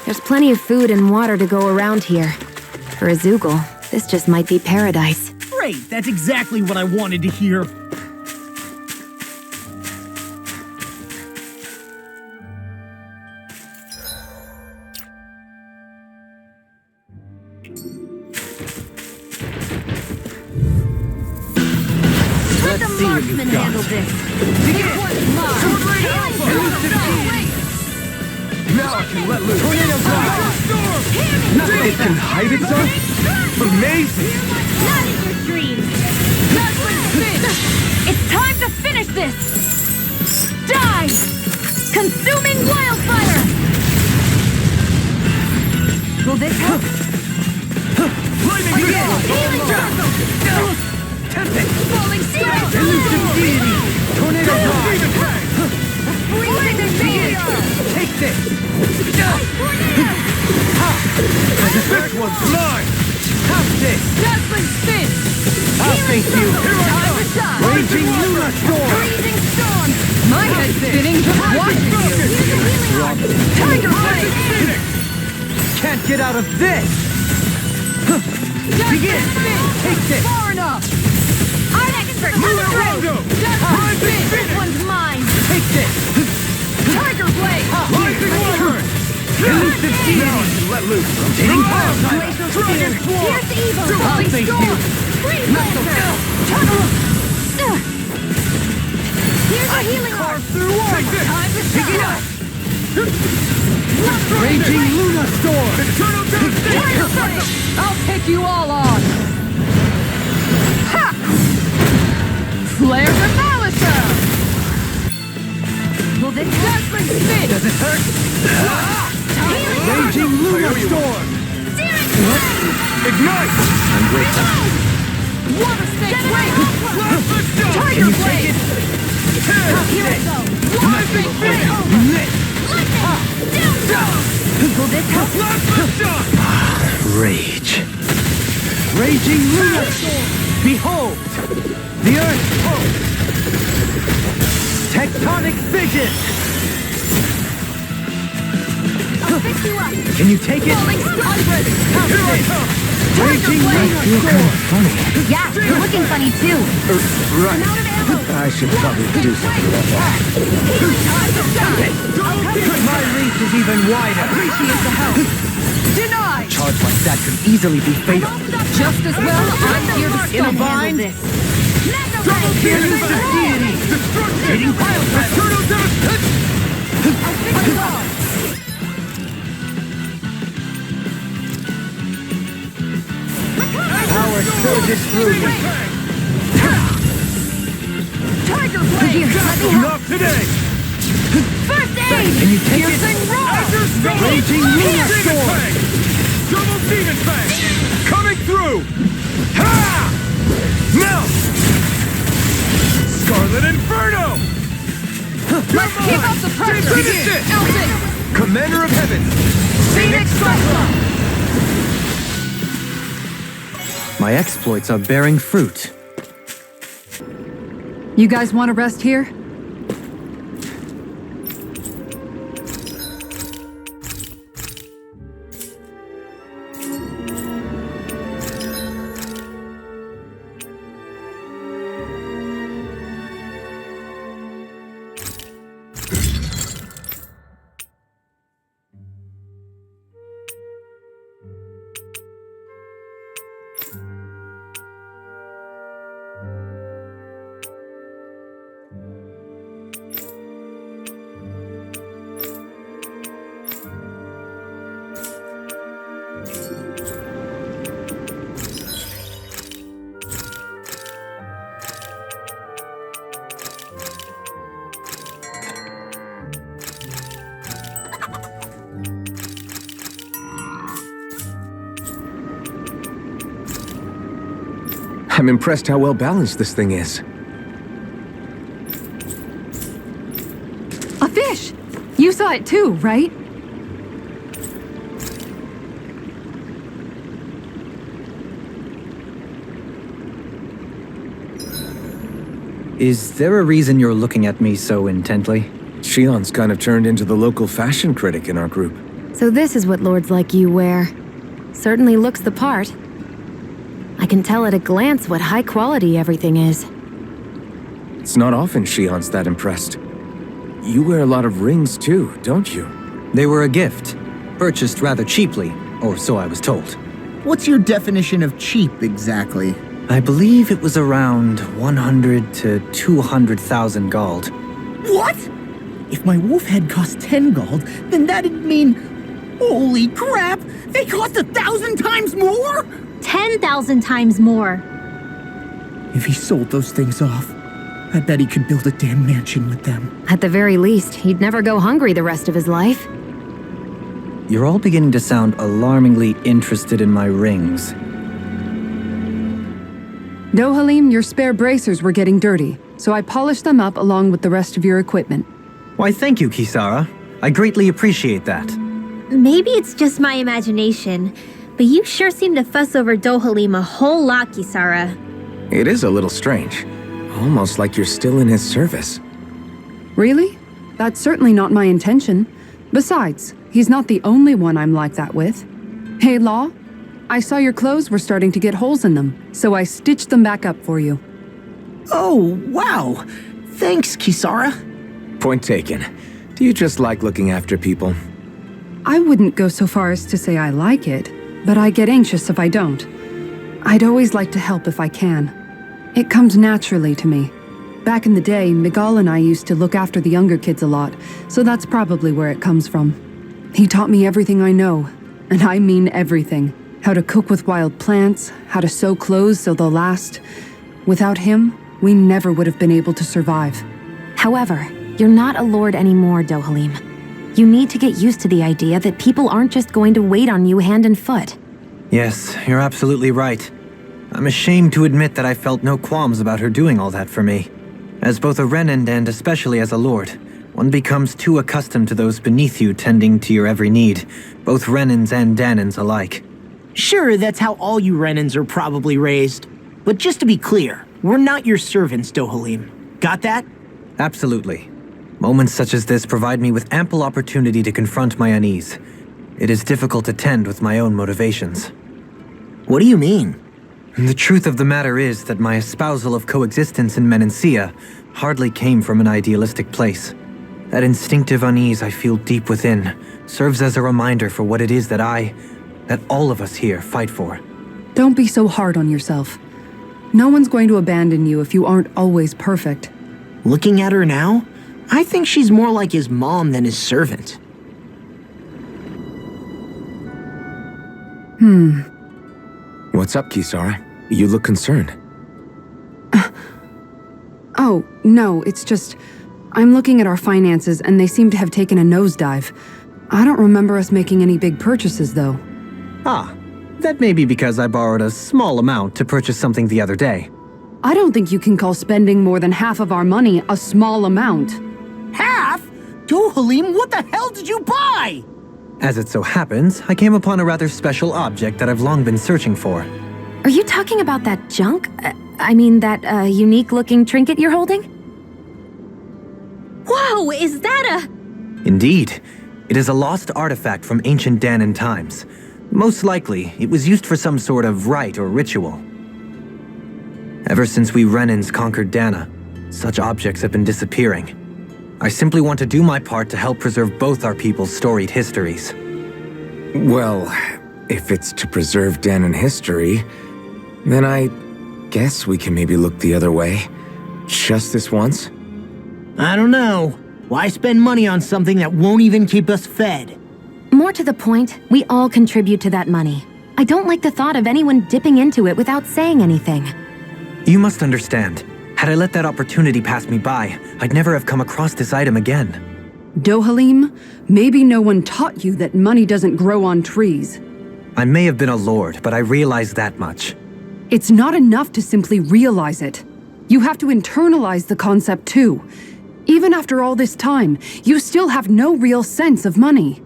There's plenty of food and water to go around here. For a Zoogle, this just might be paradise. Great, that's exactly what I wanted to hear. Let the marksman handle this. Here one's mine. Now I can let loose. Tornado blast! It can hide itself? Amazing! Not in your dreams. It's time to finish this. Die! Consuming wildfire! Will this help? Lightning Healing circle! Falling steel! Elusive deity! Tornado blast! Freezing meteor! Take this! This one's mine! Have this! Dazzling spin! I'll thank you! Time to shine! Raging lunar storm! Freezing storm! My head's spinning just watching you! Tiger blade! Can't get out of this! Begin! Take this! Far enough! I'm expert! Rondo! Dazzling spin! This one's mine! Take this! Tiger blade! Rising Wyvern! Elusive deity! Now I can let loose! Hitting pile driver! Dragon swarm! Here's evil! I'll Falling thank storm! you! Freeze monster! Here's a healing arm! Through armor! Time to Pick it shine! up! Raging lunar storm! Eternal devastation! I'll take you all on! Ha! Flare Demolisher! Will this dazzling spin? Does it hurt? Raging lunar storm! Searing flame! Ignite! I'm grateful. Water snake wave! Can you take blade! it? Here we go! Water snake wave! Lit! Lightning! Down! Will this help? Rage. Raging lunar storm! Behold! The earth pulse! Tectonic fission! I'll fix you up! Can you take it? Falling storm! Here I come! Raging lunar storm! Yeah, you're looking funny too! Right. I'm out of ammo! I should probably do something about that. Healing time to shine! My reach is even wider! Appreciate the help! Denied! Charge like that could easily be fatal. Just as well, I'm here to In a stop bind? this! Elusive deity! Hitting pile driver! I'll fix you up! Power surges through me! Tiger blade! Here, let me help! Not today! First aid! Can you take it? Raging lunar storm! Double demon fang! Coming through! Ha! Now! Scarlet Inferno! Let's keep up the pressure! Finish it! Alphen! Commander of Heaven! Phoenix Cyclone! My exploits are bearing fruit. You guys want to rest here? I'm impressed how well balanced this thing is. A fish! You saw it too, right? Is there a reason you're looking at me so intently? Shion's kind of turned into the local fashion critic in our group. So this is what lords like you wear. Certainly looks the part. I can tell at a glance what high quality everything is. It's not often Shion's that impressed. You wear a lot of rings too, don't you? They were a gift, purchased rather cheaply, or so I was told. What's your definition of cheap, exactly? I believe it was around 100 to 200,000 gold. What? If my wolf head cost 10 gold, then that'd mean... Holy crap! They cost 1,000 times more?! 10,000 times more. If he sold those things off, I bet he could build a damn mansion with them. At the very least, he'd never go hungry the rest of his life. You're all beginning to sound alarmingly interested in my rings. Dohalim, your spare bracers were getting dirty, so I polished them up along with the rest of your equipment. Why, thank you, Kisara. I greatly appreciate that. Maybe it's just my imagination, but you sure seem to fuss over Dohalim a whole lot, Kisara. It is a little strange. Almost like you're still in his service. Really? That's certainly not my intention. Besides, he's not the only one I'm like that with. Hey, Law, I saw your clothes were starting to get holes in them, so I stitched them back up for you. Oh, wow. Thanks, Kisara. Point taken. Do you just like looking after people? I wouldn't go so far as to say I like it, but I get anxious if I don't. I'd always like to help if I can. It comes naturally to me. Back in the day, Miguel and I used to look after the younger kids a lot, so that's probably where it comes from. He taught me everything I know, and I mean everything. How to cook with wild plants, how to sew clothes so they'll last. Without him, we never would have been able to survive. However, you're not a lord anymore, Dohalim. You need to get used to the idea that people aren't just going to wait on you hand and foot. Yes, you're absolutely right. I'm ashamed to admit that I felt no qualms about her doing all that for me. As both a Renan and especially as a lord, one becomes too accustomed to those beneath you tending to your every need, both Renans and Danans alike. Sure, that's how all you Renans are probably raised. But just to be clear, we're not your servants, Dohalim. Got that? Absolutely. Moments such as this provide me with ample opportunity to confront my unease. It is difficult to tend with my own motivations. What do you mean? The truth of the matter is that my espousal of coexistence in Menancia hardly came from an idealistic place. That instinctive unease I feel deep within serves as a reminder for what it is that all of us here fight for. Don't be so hard on yourself. No one's going to abandon you if you aren't always perfect. Looking at her now, I think she's more like his mom than his servant. What's up, Kisara? You look concerned. Oh, no, it's just... I'm looking at our finances and they seem to have taken a nosedive. I don't remember us making any big purchases, though. Ah, that may be because I borrowed a small amount to purchase something the other day. I don't think you can call spending more than half of our money a small amount. Half? Dohalim, what the hell did you buy? As it so happens, I came upon a rather special object that I've long been searching for. Are you talking about that junk? That unique-looking trinket you're holding? Whoa, is that Indeed. It is a lost artifact from ancient Danan times. Most likely, it was used for some sort of rite or ritual. Ever since we Renans conquered Dana, such objects have been disappearing. I simply want to do my part to help preserve both our people's storied histories. Well, if it's to preserve Danan history, then I guess we can maybe look the other way. Just this once? I don't know. Why spend money on something that won't even keep us fed? More to the point, we all contribute to that money. I don't like the thought of anyone dipping into it without saying anything. You must understand. Had I let that opportunity pass me by, I'd never have come across this item again. Dohalim, maybe no one taught you that money doesn't grow on trees. I may have been a lord, but I realize that much. It's not enough to simply realize it. You have to internalize the concept too. Even after all this time, you still have no real sense of money.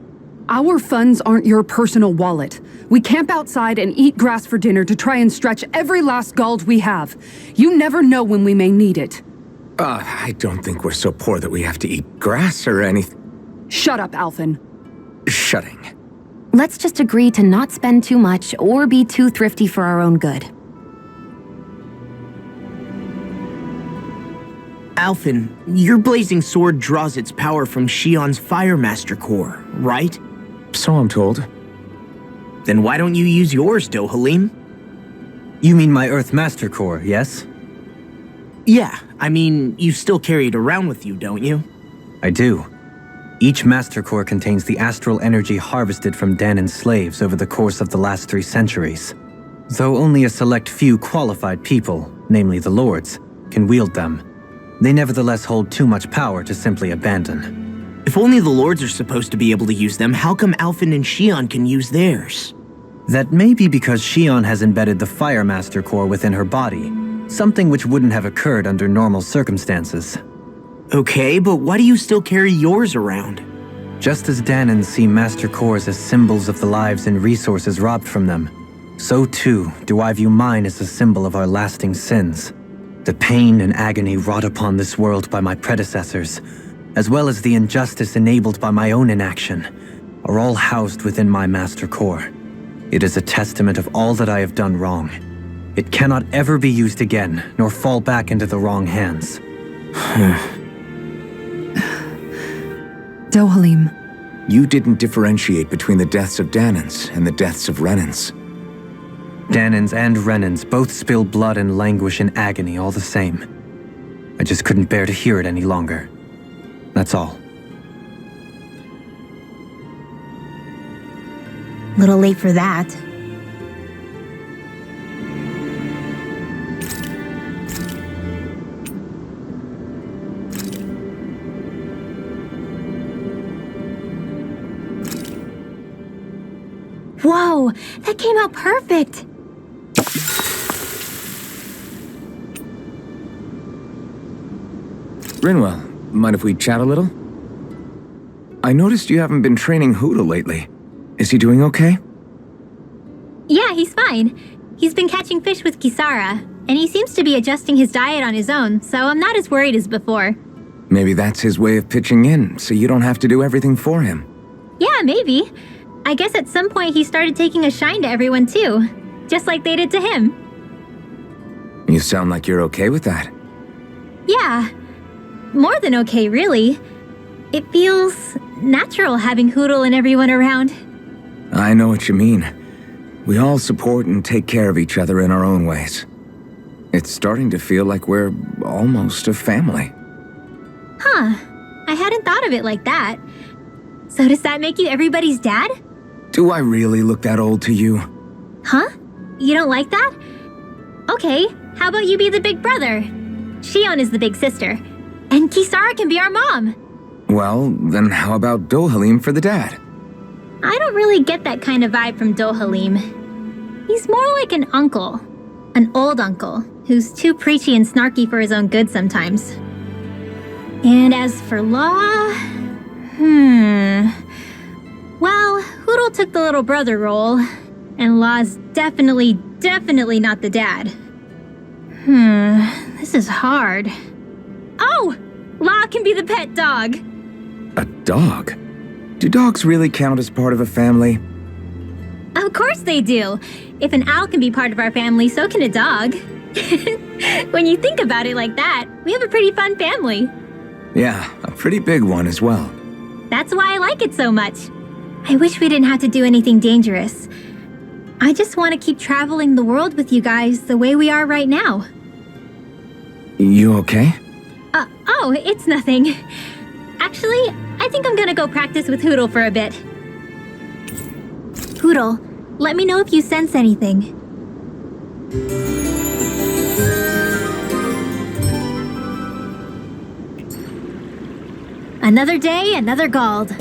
Our funds aren't your personal wallet. We camp outside and eat grass for dinner to try and stretch every last gold we have. You never know when we may need it. I don't think we're so poor that we have to eat grass or anything. Shut up, Alphen. Shutting. Let's just agree to not spend too much or be too thrifty for our own good. Alphen, your blazing sword draws its power from Shion's Fire Master core, right? So I'm told. Then why don't you use yours, Dohalim? You mean my Earth Master Core, yes? Yeah, I mean, you still carry it around with you, don't you? I do. Each Master Core contains the astral energy harvested from Danan's slaves over the course of the last 3 centuries. Though only a select few qualified people, namely the Lords, can wield them, they nevertheless hold too much power to simply abandon. If only the Lords are supposed to be able to use them, how come Alphen and Shion can use theirs? That may be because Shion has embedded the Fire Master Core within her body, something which wouldn't have occurred under normal circumstances. Okay, but why do you still carry yours around? Just as Danans see Master Cores as symbols of the lives and resources robbed from them, so too do I view mine as a symbol of our lasting sins. The pain and agony wrought upon this world by my predecessors, as well as the injustice enabled by my own inaction, are all housed within my Master Core. It is a testament of all that I have done wrong. It cannot ever be used again, nor fall back into the wrong hands. Dohalim. You didn't differentiate between the deaths of Danans and the deaths of Renans. Danans and Renans both spill blood and languish in agony all the same. I just couldn't bear to hear it any longer. That's all. Little late for that. Whoa, that came out perfect! Rinwell, mind if we chat a little? I noticed you haven't been training Hoodle lately. Is he doing okay? Yeah, he's fine. He's been catching fish with Kisara, and he seems to be adjusting his diet on his own, so I'm not as worried as before. Maybe that's his way of pitching in, so you don't have to do everything for him. Yeah, maybe. I guess at some point he started taking a shine to everyone too, just like they did to him. You sound like you're okay with that. Yeah, more than okay, really. It feels natural having Hoodle and everyone around. I know what you mean. We all support and take care of each other in our own ways. It's starting to feel like we're almost a family. Huh, I hadn't thought of it like that. So does that make you everybody's dad? Do I really look that old to you? Huh? You don't like that? Okay, how about you be the big brother? Shion is the big sister, and Kisara can be our mom. Well, then how about Dohalim for the dad? I don't really get that kind of vibe from Dohalim. He's more like an uncle. An old uncle, who's too preachy and snarky for his own good sometimes. And as for Law... Well, Hoodle took the little brother role, and Law's definitely not the dad. This is hard. Oh! Law can be the pet dog! A dog? Do dogs really count as part of a family? Of course they do! If an owl can be part of our family, so can a dog. When you think about it like that, we have a pretty fun family. Yeah, a pretty big one as well. That's why I like it so much. I wish we didn't have to do anything dangerous. I just want to keep traveling the world with you guys the way we are right now. You okay? Oh, it's nothing. Actually, I think I'm gonna go practice with Hoodle for a bit. Hoodle, let me know if you sense anything. Another day, another Gald.